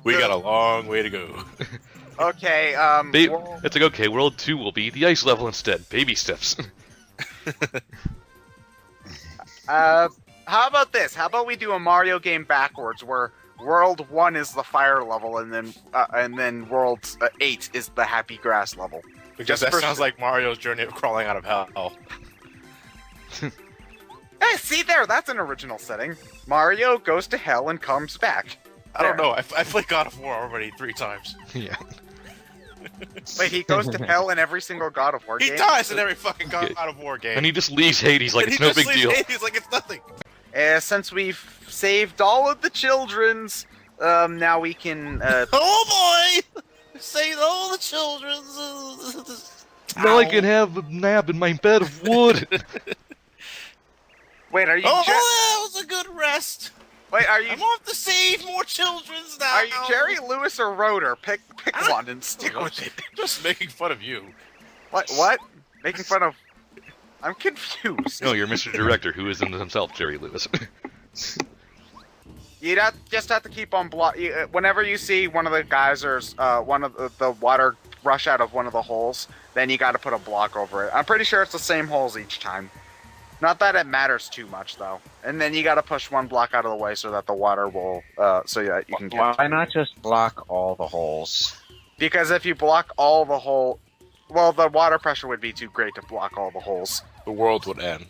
We got a long way to go. Okay, It's like, okay, World 2 will be the ice level instead. Baby steps. how about this? How about we do a Mario game backwards, where World 1 is the fire level, and then World 8 is the happy grass level. Because that sounds like Mario's journey of crawling out of hell. Hey, see there, that's an original setting. Mario goes to hell and comes back. I don't know. I played God of War already 3 times. Yeah. Wait, he goes to hell in every single God of War game? He dies in every fucking God of War game. And he just leaves Hades like it's no big deal. Hades like it's nothing. Since we've saved all of the children's, now we can, Oh boy! Save all the children's. Now I can have a nap in my bed of wood. Wait, are you that was a good rest. Wait, are you I'm off to save more children's now. Are you Jerry Lewis or Rotor? Pick one and stick with it. Just making fun of you. What? Making fun of... I'm confused. No, you're Mr. Director, who is in himself Jerry Lewis. You just have to keep on whenever you see one of the geysers, one of the water rush out of one of the holes, then you got to put a block over it. I'm pretty sure it's the same holes each time. Not that it matters too much, though. And then you got to push one block out of the way so that the water will, so that you can get... Why not just block all the holes? Because if you block all the hole... Well, the water pressure would be too great to block all the holes. The world would end.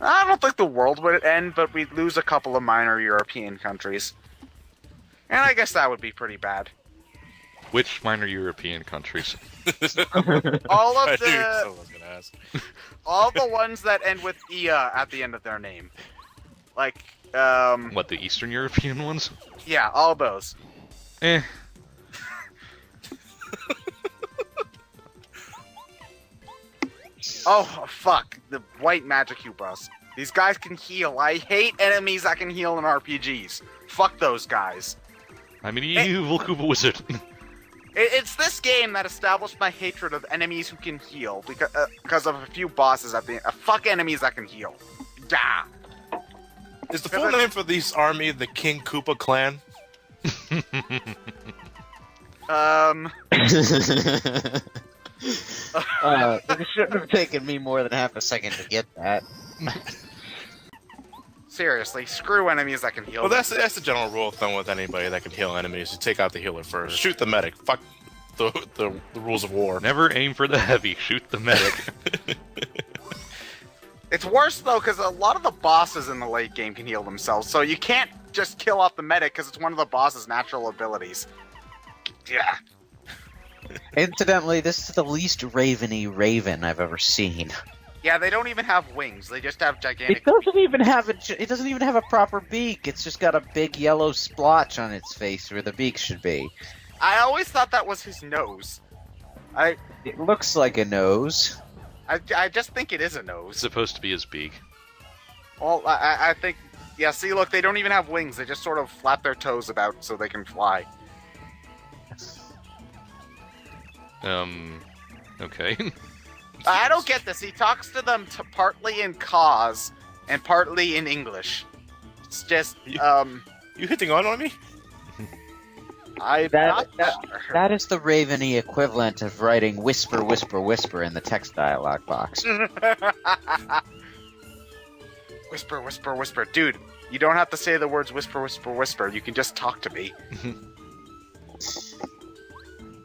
I don't think the world would end, but we'd lose a couple of minor European countries. And I guess that would be pretty bad. Which minor European countries? All of I knew the... someone was gonna ask. All the ones that end with "ia" at the end of their name. Like, What, the Eastern European ones? yeah, all those. Eh. Oh, fuck. The white magic Cubas. These guys can heal. I hate enemies that can heal in RPGs. Fuck those guys. I'm an evil Koopa wizard. It's this game that established my hatred of enemies who can heal, because of a few bosses at the end. Fuck enemies that can heal. Gah! Is the full name for this army the King Koopa clan? It shouldn't have taken me more than half a second to get that. Seriously, screw enemies that can heal. Well, that's the general rule of thumb with anybody that can heal enemies. You take out the healer first. Shoot the medic. Fuck the rules of war. Never aim for the heavy, shoot the medic. It's worse, though, because a lot of the bosses in the late game can heal themselves, so you can't just kill off the medic because it's one of the boss's natural abilities. Yeah. Incidentally, this is the least raveny raven I've ever seen. Yeah, they don't even have wings. They just have gigantic... It doesn't even have a proper beak. It's just got a big yellow splotch on its face where the beak should be. I always thought that was his nose. It looks like a nose. I just think it is a nose. It's supposed to be his beak. Well, I think... Yeah, see, look, they don't even have wings. They just sort of flap their toes about so they can fly. Okay. I don't get this. He talks to them partly in Kaz and partly in English. It's just, You hitting on me? That is the raveny equivalent of writing whisper, whisper, whisper in the text dialog box. Whisper, whisper, whisper. Dude, you don't have to say the words whisper, whisper, whisper. You can just talk to me.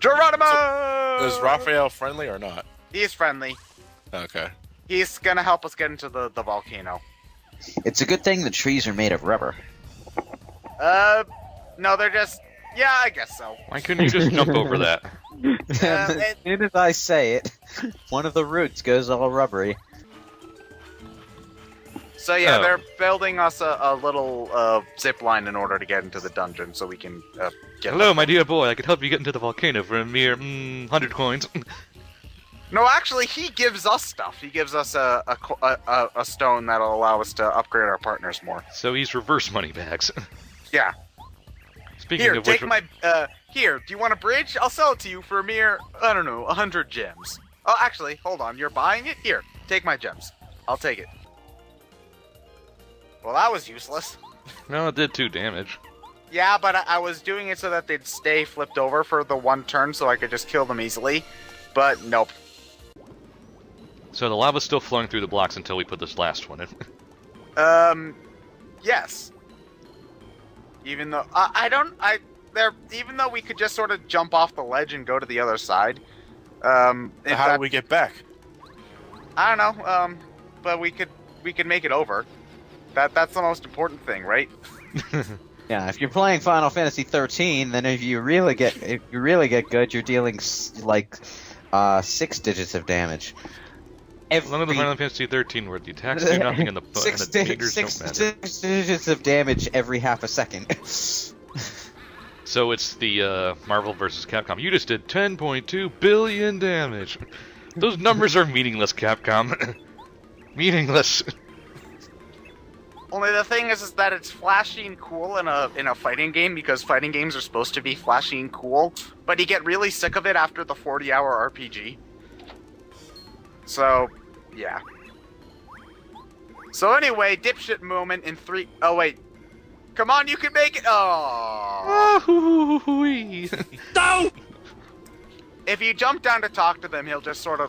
Geronimo! So, is Raphael friendly or not? He is friendly. Okay. He's gonna help us get into the volcano. It's a good thing the trees are made of rubber. No, they're just... Yeah, I guess so. Why couldn't you just jump over that? As soon as I say it, one of the roots goes all rubbery. So yeah, Oh. they're building us a little zip line in order to get into the dungeon, so we can get... Hello, my dear boy. I could help you get into the volcano for a mere 100 coins. No, actually, he gives us stuff. He gives us a stone that'll allow us to upgrade our partners more. So he's reverse money bags. Yeah. Speaking Here, of take which, my... Here, do you want a bridge? I'll sell it to you for a mere, I don't know, 100 gems. Oh, actually, hold on. You're buying it? Here, take my gems. I'll take it. Well, that was useless. no, it did 2 damage. Yeah, but I was doing it so that they'd stay flipped over for the one turn so I could just kill them easily. But nope. So the lava's still flowing through the blocks until we put this last one in. Yes. Even though even though we could just sort of jump off the ledge and go to the other side. How do we get back? I don't know. But we could make it over. That's the most important thing, right? Yeah, if you're playing Final Fantasy 13, then if you really get good, you're dealing like 6 digits of damage. As long as the Final Fantasy 13 where the attacks do nothing and the meters don't matter. 6 digits of damage every half a second. So it's the Marvel vs. Capcom. You just did 10.2 billion damage. Those numbers are meaningless, Capcom. Meaningless. Only the thing is that it's flashy and cool in a fighting game because fighting games are supposed to be flashy and cool, but you get really sick of it after the 40-hour RPG. So, yeah. So anyway, dipshit moment in 3... Oh, wait. Come on, you can make it! Oh. No! If you jump down to talk to them, he'll sort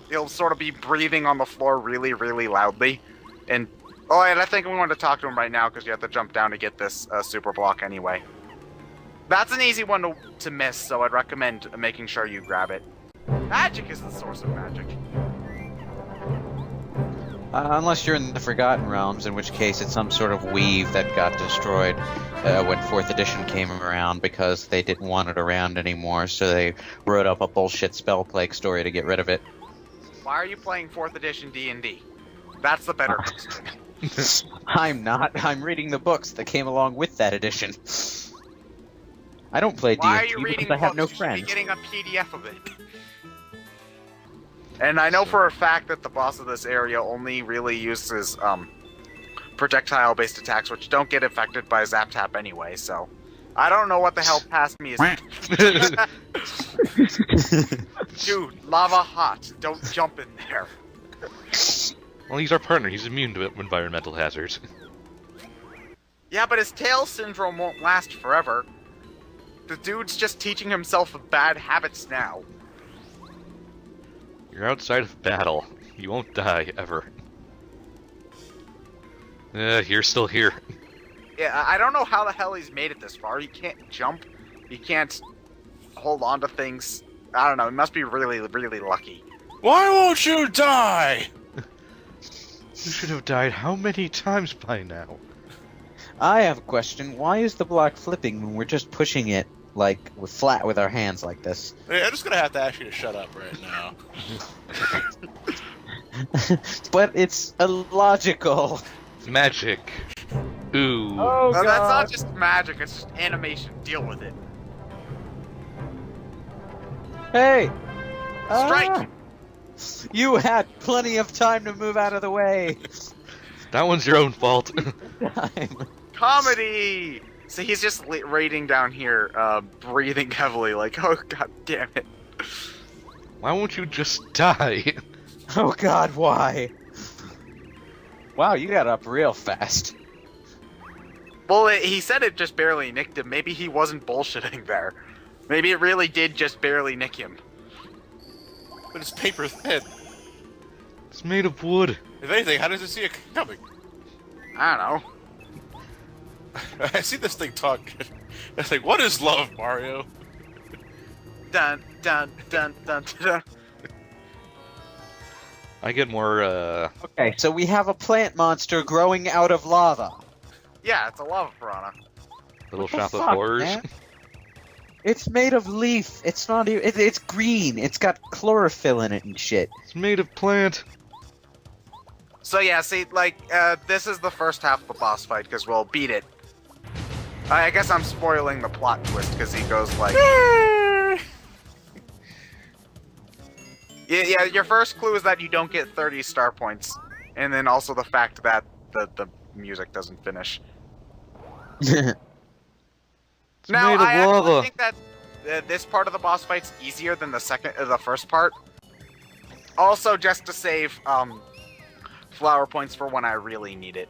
of be breathing on the floor really, really loudly. And I think we want to talk to him right now because you have to jump down to get this super block anyway. That's an easy one to miss, so I'd recommend making sure you grab it. Magic is the source of magic. Unless you're in the Forgotten Realms, in which case it's some sort of weave that got destroyed when 4th edition came around because they didn't want it around anymore, so they wrote up a bullshit spell plague story to get rid of it. Why are you playing 4th edition D&D? That's the better question. I'm not. I'm reading the books that came along with that edition. I don't play Why are D&D you reading because I have no books? You should friends. be getting a PDF of it. And I know for a fact that the boss of this area only really uses projectile-based attacks, which don't get affected by Zap Tap anyway, so... I don't know what the hell past me is... Dude, lava hot. Don't jump in there. Well, he's our partner. He's immune to environmental hazards. Yeah, but his tail syndrome won't last forever. The dude's just teaching himself bad habits now. You're outside of battle. You won't die, ever. You're still here. Yeah, I don't know how the hell he's made it this far. He can't jump. He can't hold on to things. I don't know. He must be really, really lucky. Why won't you die? You should have died how many times by now? I have a question. Why is the block flipping when we're just pushing it like flat with our hands like this? Hey, I'm just gonna have to ask you to shut up right now. But it's illogical. Magic. Ooh. Oh, No, that's not just magic. It's just animation. Deal with it. Hey! Strike! Ah! You had plenty of time to move out of the way. That one's your own fault. Time. Comedy! So he's just raiding down here, breathing heavily, like, oh god damn it. Why won't you just die? Oh god, why? Wow, you got up real fast. Well, he said it just barely nicked him. Maybe he wasn't bullshitting there. Maybe it really did just barely nick him. But it's paper thin. It's made of wood. If anything, how does it see it coming? I don't know. I see this thing talk. It's like, what is love, Mario? Dun, dun, dun, dun, dun. I get more, Okay, so we have a plant monster growing out of lava. Yeah, it's a lava piranha. little What the shop of fuck, horrors. man? It's made of leaf. It's not even. It's green. It's got chlorophyll in it and shit. It's made of plant. So yeah, see, like, this is the first half of the boss fight, because we'll beat it. I guess I'm spoiling the plot twist, because he goes like... yeah, your first clue is that you don't get 30 star points. And then also the fact that the music doesn't finish. It's made of I actually lava. think that this part of the boss fight's easier than the first part. Also, just to save flower points for when I really need it.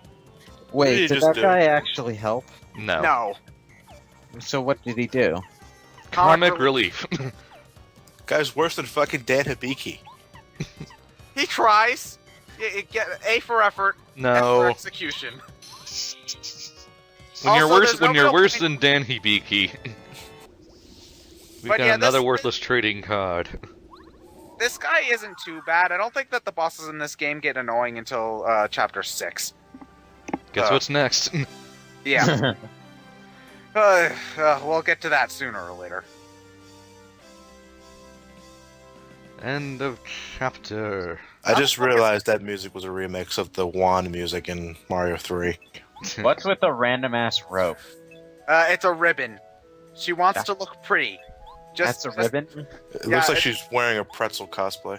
What did Wait, he did just that do? guy actually help? No. No. So what did he do? Comic relief. Guy's worse than fucking Dan Hibiki. He tries. Get A for effort. F for No. execution. When you're Also, worse, there's no when you're real worse point- than Dan Hibiki, we But got yeah, another this- worthless trading card. This guy isn't too bad. I don't think that the bosses in this game get annoying until chapter 6. Guess what's next? Yeah. We'll get to that sooner or later. End of chapter. I just realized that music was a remix of the wand music in Mario 3. What's with the random ass rope? It's a ribbon. She wants to look pretty. That's a ribbon? It Yeah, looks like it- she's wearing a pretzel cosplay.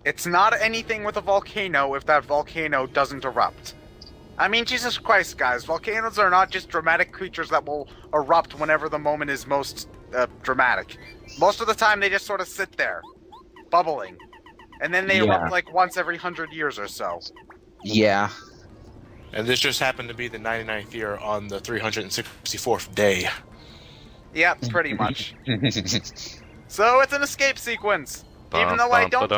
It's not anything with a volcano if that volcano doesn't erupt. I mean, Jesus Christ, guys. Volcanoes are not just dramatic creatures that will erupt whenever the moment is most dramatic. Most of the time, they just sort of sit there, bubbling. And then they erupt like once every 100 years or so. Yeah. And this just happened to be the 99th year on the 364th day. Yeah, pretty much. So it's an escape sequence. Even though I don't...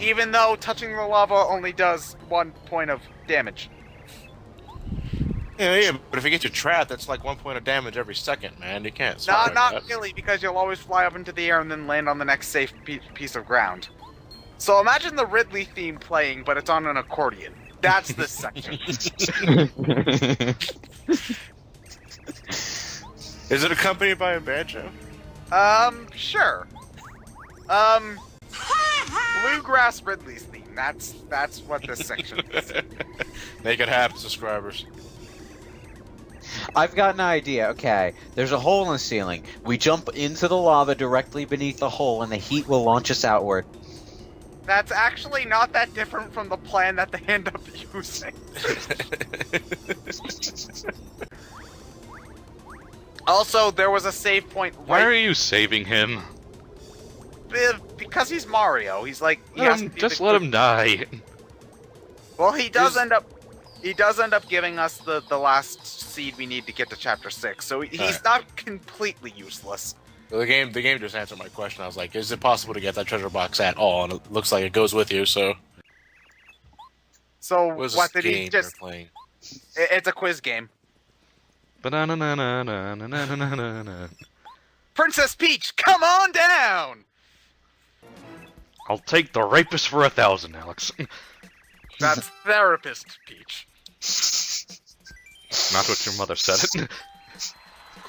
Even though touching the lava only does 1 point of damage. Yeah, but if you get you trapped, that's like 1 point of damage every second, man. You can't. No, survive not that. really, because you'll always fly up into the air and then land on the next safe piece of ground. So imagine the Ridley theme playing, but it's on an accordion. That's this section. Is it accompanied by a banjo? Sure. Bluegrass Ridley's theme. That's what this section is. Make it happen, subscribers. I've got an idea. Okay, there's a hole in the ceiling. We jump into the lava directly beneath the hole, and the heat will launch us outward. That's actually not that different from the plan that they end up using. Also, there was a save point Why are right you saving him? because he's Mario. He's like he has to be Just the let quick- him die. Well, he does He's- end up. He does end up giving us the last seed we need to get to chapter 6, so he's Alright. not completely useless. The game just answered my question. I was like, is it possible to get that treasure box at all? And it looks like it goes with you, so... So What is what this did game he just? you're playing? It's a quiz game. Ba-na-na-na-na-na-na-na-na-na. Princess Peach, come on down. I'll take the rapist for 1,000, Alex. That's therapist Peach. Not what your mother said it.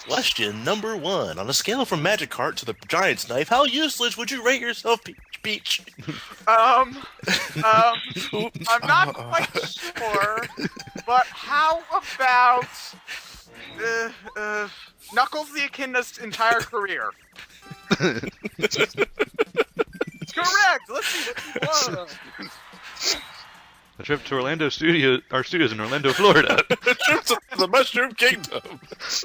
Question number 1. On a scale from Magic Cart to the Giant's Knife, how useless would you rate yourself, Peach? I'm not quite sure, but how about Knuckles the Echidna's entire career? Correct. Let's see what he won. A trip to our studios in Orlando, Florida. Trip to the Mushroom Kingdom.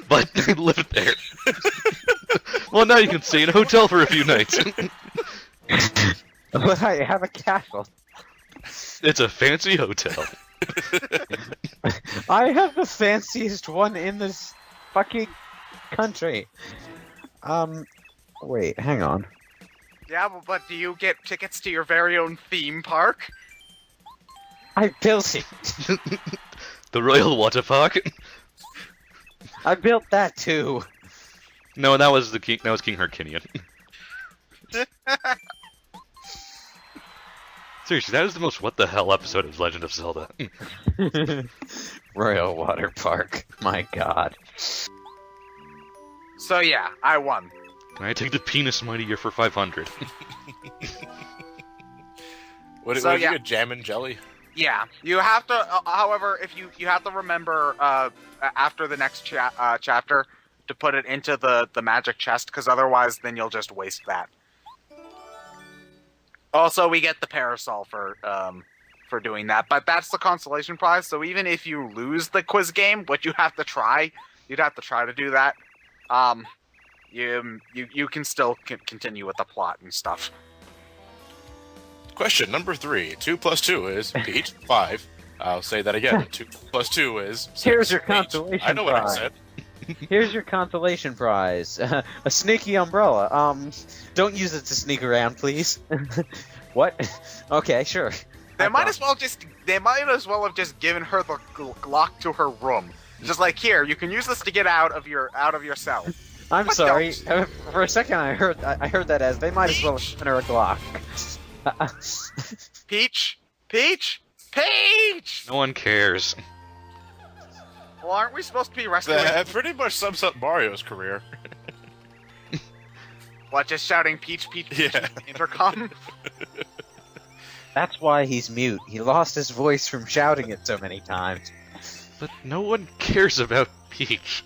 But I lived there. Well, now you can stay in a hotel for a few nights. But I have a castle. It's a fancy hotel. I have the fanciest one in this fucking country. Wait, hang on. Yeah, but do you get tickets to your very own theme park? I built it. The Royal Water Park. I built that too. No, that was King Herkinian. Seriously, that is the most what the hell episode of Legend of Zelda. Royal Water Park. My god. So yeah, I won. I take the penis mightier for 500. What So, did you yeah. get? Jam and jelly? Yeah, you have to. However, if you have to remember after the next chapter to put it into the magic chest, because otherwise, then you'll just waste that. Also, we get the parasol for doing that, but that's the consolation prize. So even if you lose the quiz game, which you have to try, you'd have to try to do that. You can still continue with the plot and stuff. Question number 3. 2 plus 2 is Pete. 5. I'll say that again. 2 plus 2 is 6. Here's your Eight. consolation I know what I prize. said. Here's your consolation prize. A sneaky umbrella. Don't use it to sneak around, please. What? Okay, sure. They might as well have just given her the Glock to her room. Just like, here, you can use this to get out of your cell. I'm What sorry. don't? For a second, I heard that as they might as well have given her a Glock. Peach, Peach, Peach. No one cares. Well, aren't we supposed to be rescuing? That pretty much sums up Mario's career. What? Just shouting Peach, Peach, Peach Yeah. in the intercom? That's why he's mute. He lost his voice from shouting it so many times. But no one cares about Peach.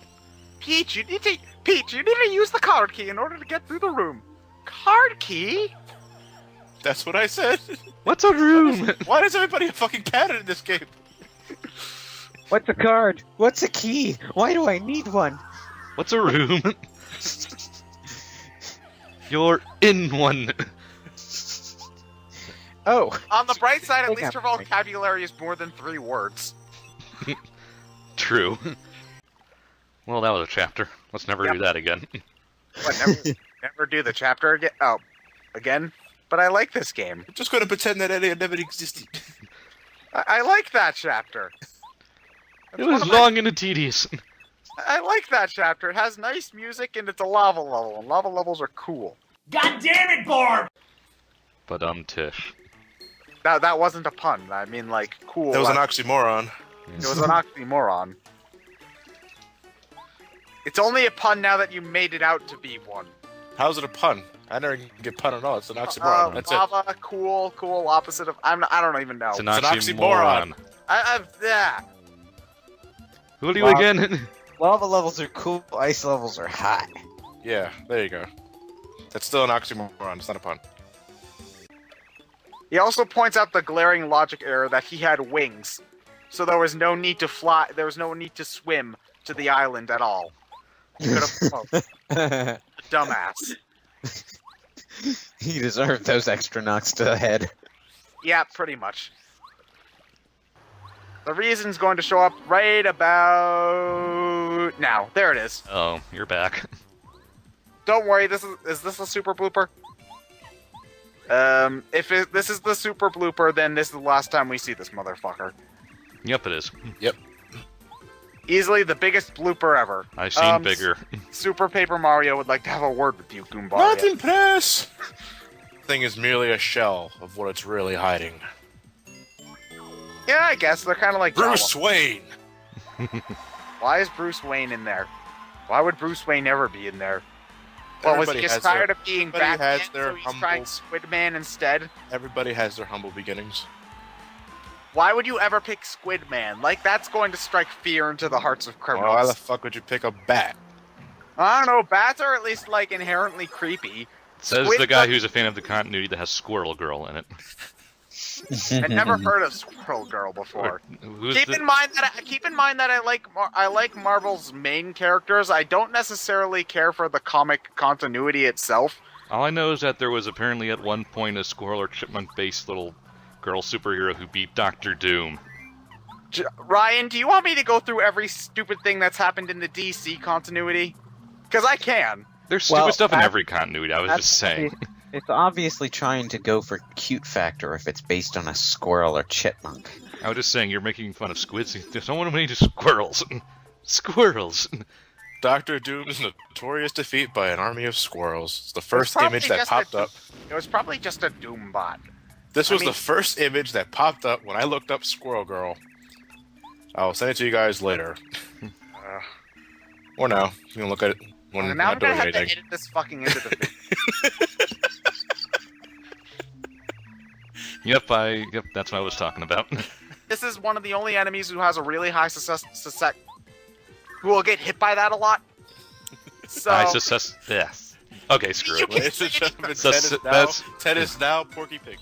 Peach, you need to use the card key in order to get through the room. Card key? That's what I said. What's a room? Why is everybody a fucking canon in this game? What's a card? What's a key? Why do I need one? What's a room? You're in one. Oh. On the bright side, at Hang least her on. vocabulary is more than 3 words. True. Well, that was a chapter. Let's never Yep. do that again. But never do the chapter again. Oh, again? But I like this game. I'm just going to pretend that it never existed. I like that chapter. That's It one was of my- long and tedious. I like that chapter. It has nice music and it's a lava level, and lava levels are cool. God damn it, Barb! But Tish. That wasn't a pun. I mean, like, cool. That was an oxymoron. It was an oxymoron. It's only a pun now that you made it out to be one. How's it a pun? I never get pun at all. It's an oxymoron. That's it. lava, cool, opposite of. I don't even know. It's an It's an oxymoron. oxymoron. Yeah. Who are you Wow. again? Lava levels are cool, ice levels are hot. Yeah, there you go. That's still an oxymoron. It's not a pun. He also points out the glaring logic error that he had wings, so there was no need to fly. There was no need to swim to the island at all. He could have floated. Dumbass. He deserved those extra knocks to the head. Yeah, pretty much. The reason's going to show up right about now. There it is. Oh, you're back. Don't worry. Is this a super blooper? If this is the super blooper, then this is the last time we see this motherfucker. Yep, it is. Easily the biggest blooper ever. I've seen bigger. Super Paper Mario would like to have a word with you, Goomba. Not impress! Thing is merely a shell of what it's really hiding. Yeah, I guess they're kind of like Bruce Jawa. Wayne! Why is Bruce Wayne in there? Why would Bruce Wayne ever be in there? Well, was he Everybody just has their- tired of being everybody Batman, has their so he's humble- trying Squid Man instead? Everybody has their humble beginnings. Why would you ever pick Squid Man? Like, that's going to strike fear into the hearts of Why the criminals. fuck would you pick a bat? I don't know, bats are at least, like, inherently creepy. Says Squid the guy Man- who's a fan of the continuity that has Squirrel Girl in it. I've never heard of Squirrel Girl before. Who's Keep the- in mind that I like Marvel's main characters. I don't necessarily care for the comic continuity itself. All I know is that there was apparently at one point a squirrel or chipmunk-based little girl superhero who beat Doctor Doom. Ryan, do you want me to go through every stupid thing that's happened in the DC continuity? Because I can. There's stupid Well, stuff in that- every continuity, I was just saying. It's obviously trying to go for cute factor if it's based on a squirrel or chipmunk. I was just saying, you're making fun of squids. There's no one made squirrels. Squirrels. Doctor Doom's notorious defeat by an army of squirrels. It's the first probably image that just popped a- up. It was probably just a Doom bot. This was the first image that popped up when I looked up Squirrel Girl. I'll send it to you guys later. Or now. You can look at it when I'm now not I'm gonna doing have anything. to edit this fucking into the video. Yep, that's what I was talking about. This is one of the only enemies who has a really high success who will get hit by that a lot. So I success. Yes. Okay, screw it. Ladies and gentlemen, That's- Ted is now Porky Pig.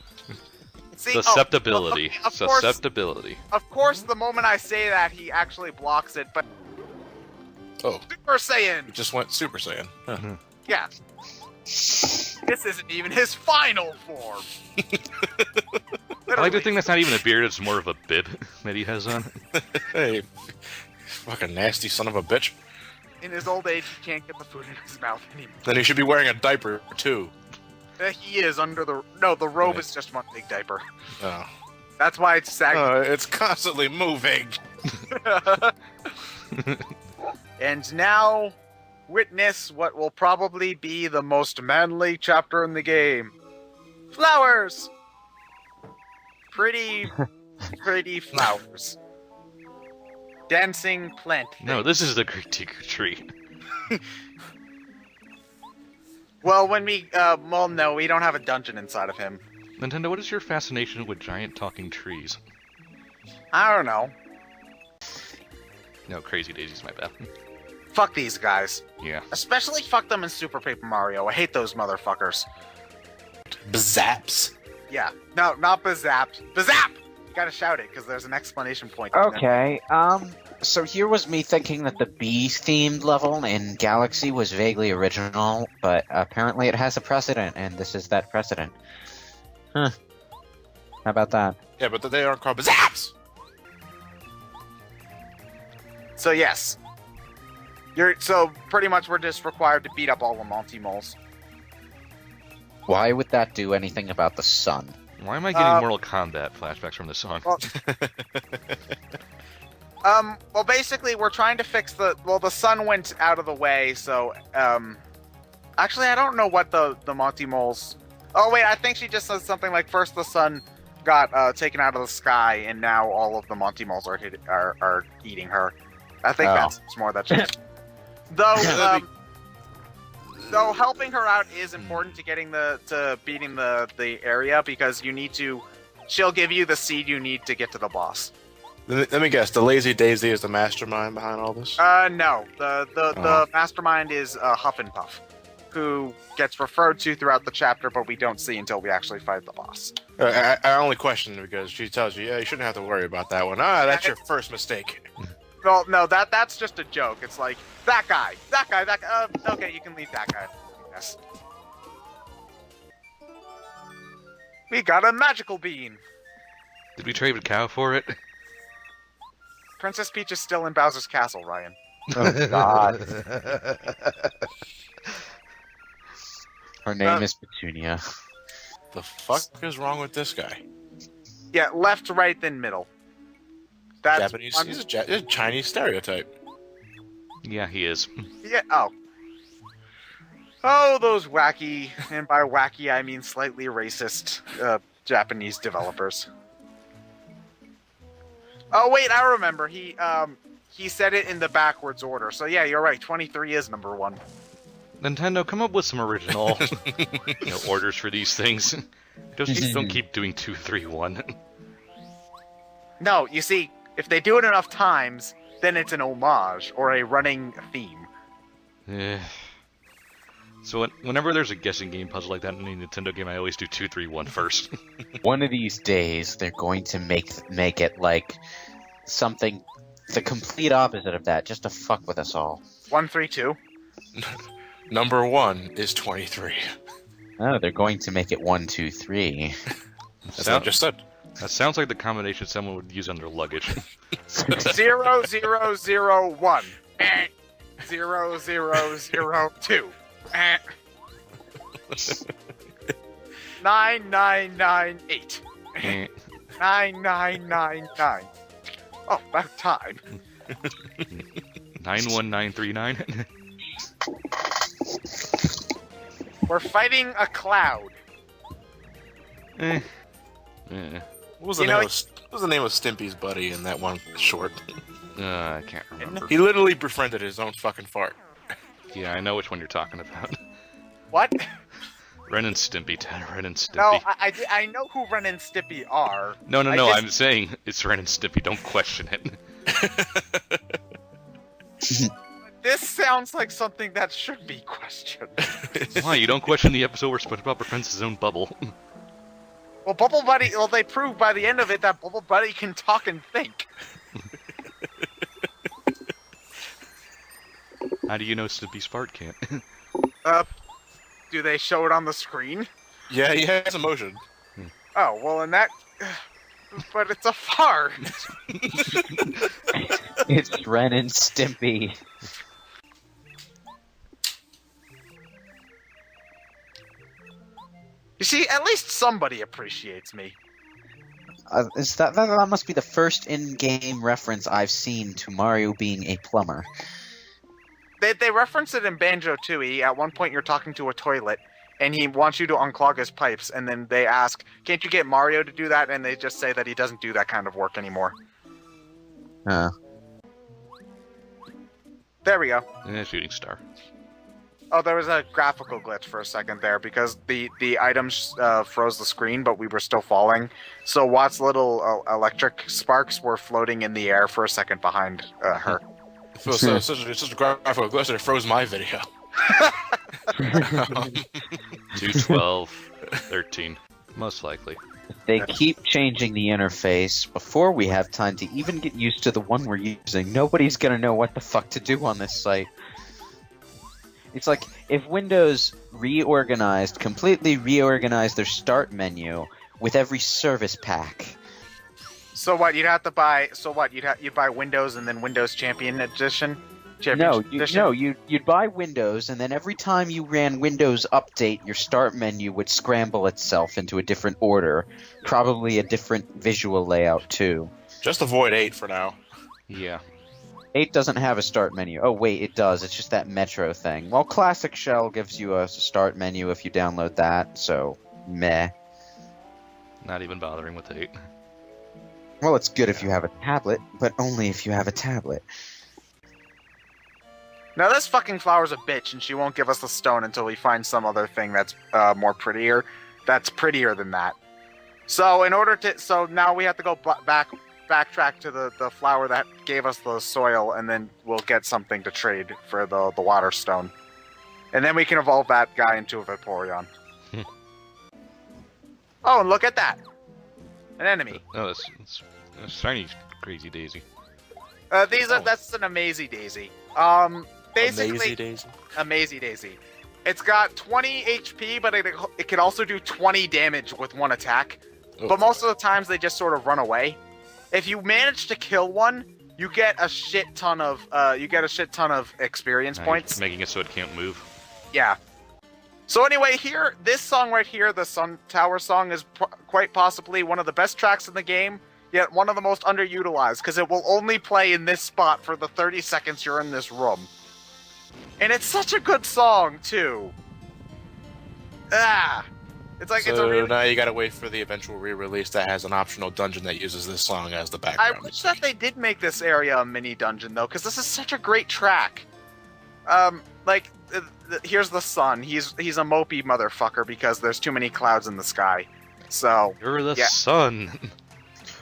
see, Susceptibility. well, of course, Susceptibility. of course, the moment I say that, he actually blocks it. But Oh, Super Saiyan, it just went Super Saiyan. Huh. yeah. This isn't even his final form. I like to think that's not even a beard; it's more of a bib that he has on. Hey, fucking nasty son of a bitch. In his old age, he can't get the food in his mouth anymore. Then he should be wearing a diaper, too. He is under the... No, the robe Right. is just one big diaper. Oh. That's why it's sagging. It's constantly moving. And now, witness what will probably be the most manly chapter in the game. Flowers! Pretty flowers. Dancing plant. No, this is the critique tree. Well, when we... well, no, we don't have a dungeon inside of him. Nintendo, what is your fascination with giant talking trees? I don't know. No, Crazy Daisy's my bad. Fuck these guys. Yeah. Especially fuck them in Super Paper Mario. I hate those motherfuckers. Bzaps. Yeah. No, not Bazap. Bazap! You gotta shout it, because there's an explanation point. in it. Okay, so here was me thinking that the bee-themed level in Galaxy was vaguely original, but apparently it has a precedent, and this is that precedent. Huh. How about that? Yeah, but they aren't called Bzaps! So, yes. So, pretty much we're just required to beat up all the Monty Moles. Why would that do anything about the sun? Why am I getting Mortal Kombat flashbacks from this song? Well, basically, we're trying to fix the sun went out of the way, so, actually, I don't know what the Monty Moles... Oh, wait, I think she just says something like, first the sun got, taken out of the sky, and now all of the Monty Moles are eating her. I think that's more that she... Though helping her out is important to beating the area, because you need to... She'll give you the seed you need to get to the boss. Let me guess, the Lazy Daisy is the mastermind behind all this? No. The mastermind is Huff and Puff, who gets referred to throughout the chapter, but we don't see until we actually fight the boss. I only question it because she tells you, yeah, you shouldn't have to worry about that one. That's your first mistake. Well, no, that's just a joke. It's like, that guy. Okay, you can leave that guy. Yes. We got a magical bean. Did we trade a cow for it? Princess Peach is still in Bowser's castle, Ryan. Oh, God. Her name is Petunia. The fuck is wrong with this guy? Yeah, left, right, then middle. That's Japanese. He's a Chinese stereotype. Yeah, he is. Yeah. Oh, those wacky, and by wacky I mean slightly racist, Japanese developers. Oh wait, I remember. He said it in the backwards order. So yeah, you're right. 23 is number 1. Nintendo, come up with some original orders for these things. Just don't keep doing 2, 3, 1. No, you see, if they do it enough times, then it's an homage or a running theme. So whenever there's a guessing game puzzle like that in a Nintendo game, I always do 2, 3, 1 first. One of these days, they're going to make it like something the complete opposite of that, just to fuck with us all. 1, 3, 2. Number 1 is 23. Oh, they're going to make it 1, 2, 3. That's what I just said. That sounds like the combination someone would use on their luggage. 0, 0, 0, 1. 0, 0, 0, 2. 9, 9, 9, 8. 9, 9, 9, 9. Oh, about time. 91939. We're fighting a cloud. Eh. What was the You name know, what was the name of Stimpy's buddy in that one short? I can't remember. He literally befriended his own fucking fart. Yeah, I know which one you're talking about. What? Ren and Stimpy, Ren and Stimpy. No, I know who Ren and Stimpy are. No, I just- I'm saying it's Ren and Stimpy. Don't question it. This sounds like something that should be questioned. Why? You don't question the episode where SpongeBob befriends his own bubble. Well, Bubble Buddy. Well, they proved by the end of it that Bubble Buddy can talk and think. How do you know Stimpy's fart can't? Do they show it on the screen? Yeah, he has emotion. Oh, well, in that. But it's a fart. It's Ren and Stimpy. You see, at least somebody appreciates me. That must be the first in-game reference I've seen to Mario being a plumber. They reference it in Banjo-Tooie. At one point, you're talking to a toilet, and he wants you to unclog his pipes, and then they ask, can't you get Mario to do that? And they just say that he doesn't do that kind of work anymore. There we go. Shooting star. Oh, there was a graphical glitch for a second there, because the items froze the screen, but we were still falling. So Watt's little electric sparks were floating in the air for a second behind her. It's such a graphical glitch that it froze my video. 212, 13. Most likely. They keep changing the interface before we have time to even get used to the one we're using. Nobody's gonna know what the fuck to do on this site. It's like if Windows completely reorganized their start menu with every service pack. So what? You'd have to buy. So what? You'd buy Windows and then Windows Champion Edition. You'd buy Windows, and then every time you ran Windows Update, your start menu would scramble itself into a different order, probably a different visual layout too. Just avoid 8 for now. Yeah. 8 doesn't have a start menu. Oh wait, it does. It's just that Metro thing. Well, Classic Shell gives you a start menu if you download that, so meh. Not even bothering with 8. Well, it's good if you have a tablet, but only if you have a tablet. Now this fucking flower's a bitch, and she won't give us the stone until we find some other thing that's prettier than that. So now we have to go backtrack to the flower that gave us the soil, and then we'll get something to trade for the water stone. And then we can evolve that guy into a Vaporeon. Oh, and look at that! An enemy. Oh, that's shiny Crazy Daisy. That's an Amazy Daisy. Basically, Amazy Daisy. It's got 20 HP, but it can also do 20 damage with one attack. Oh. But most of the times they just sort of run away. If you manage to kill one, you get a shit ton of experience points, making it so it can't move. Yeah. So anyway, this song right here, the Sun Tower song, is quite possibly one of the best tracks in the game, yet one of the most underutilized, because it will only play in this spot for the 30 seconds you're in this room. And it's such a good song, too. It's like, it's a really... now you gotta wait for the eventual re-release that has an optional dungeon that uses this song as the background. I wish that they did make this area a mini dungeon, though, because this is such a great track. Here's the sun. He's a mopey motherfucker because there's too many clouds in the sky. So You're the sun.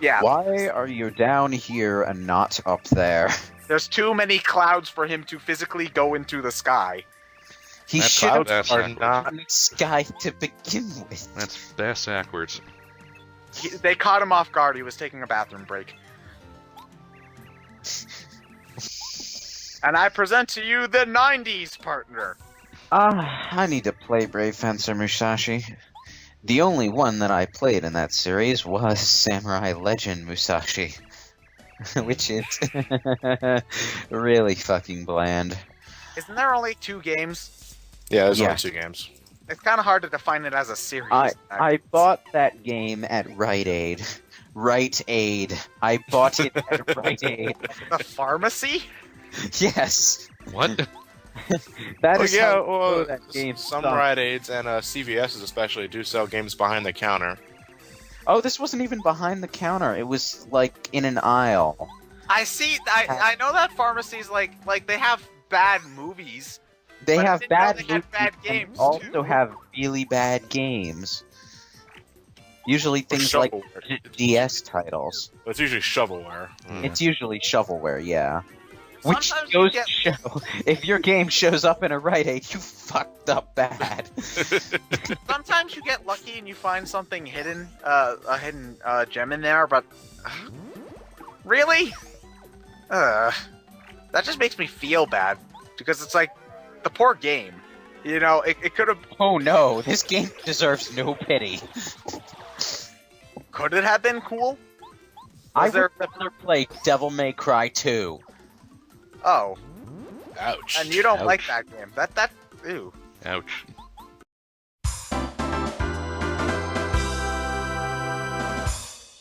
Yeah. Why are you down here and not up there? There's too many clouds for him to physically go into the sky. He That's should have bass are backwards. not- in the sky to begin with. That's bass backwards. They caught him off guard. He was taking a bathroom break. And I present to you the 90s partner. I need to play Brave Fencer Musashi. The only one that I played in that series was Samurai Legend Musashi. Which is really fucking bland. Isn't there only 2 games? Yeah, there's Yeah. only 2 games. It's kind of hard to define it as a series. I bought that game at Rite Aid. Rite Aid. I bought it at Rite Aid. The pharmacy? Yes. What? That Oh is yeah, how well, that game some sucked. Rite Aids and CVS's especially do sell games behind the counter. Oh, this wasn't even behind the counter. It was like in an aisle. I see. I know that pharmacies like they have bad movies. They But I have didn't know bad they had movies bad and games, also too. have really bad games. Usually things like Shovelware. DS titles. It's usually shovelware. It's usually shovelware, yeah. Which Sometimes you goes get- to show, if your game shows up in a Rite Aid, you fucked up bad. Sometimes you get lucky and you find something hidden, a hidden gem in there, but really, that just makes me feel bad because it's like the poor game. You know, it could have. Oh no, this game deserves no pity. Could it have been cool? I Was there- would rather play Devil May Cry 2. Oh, Ouch. and you don't Ouch. like that game. That ew. Ouch.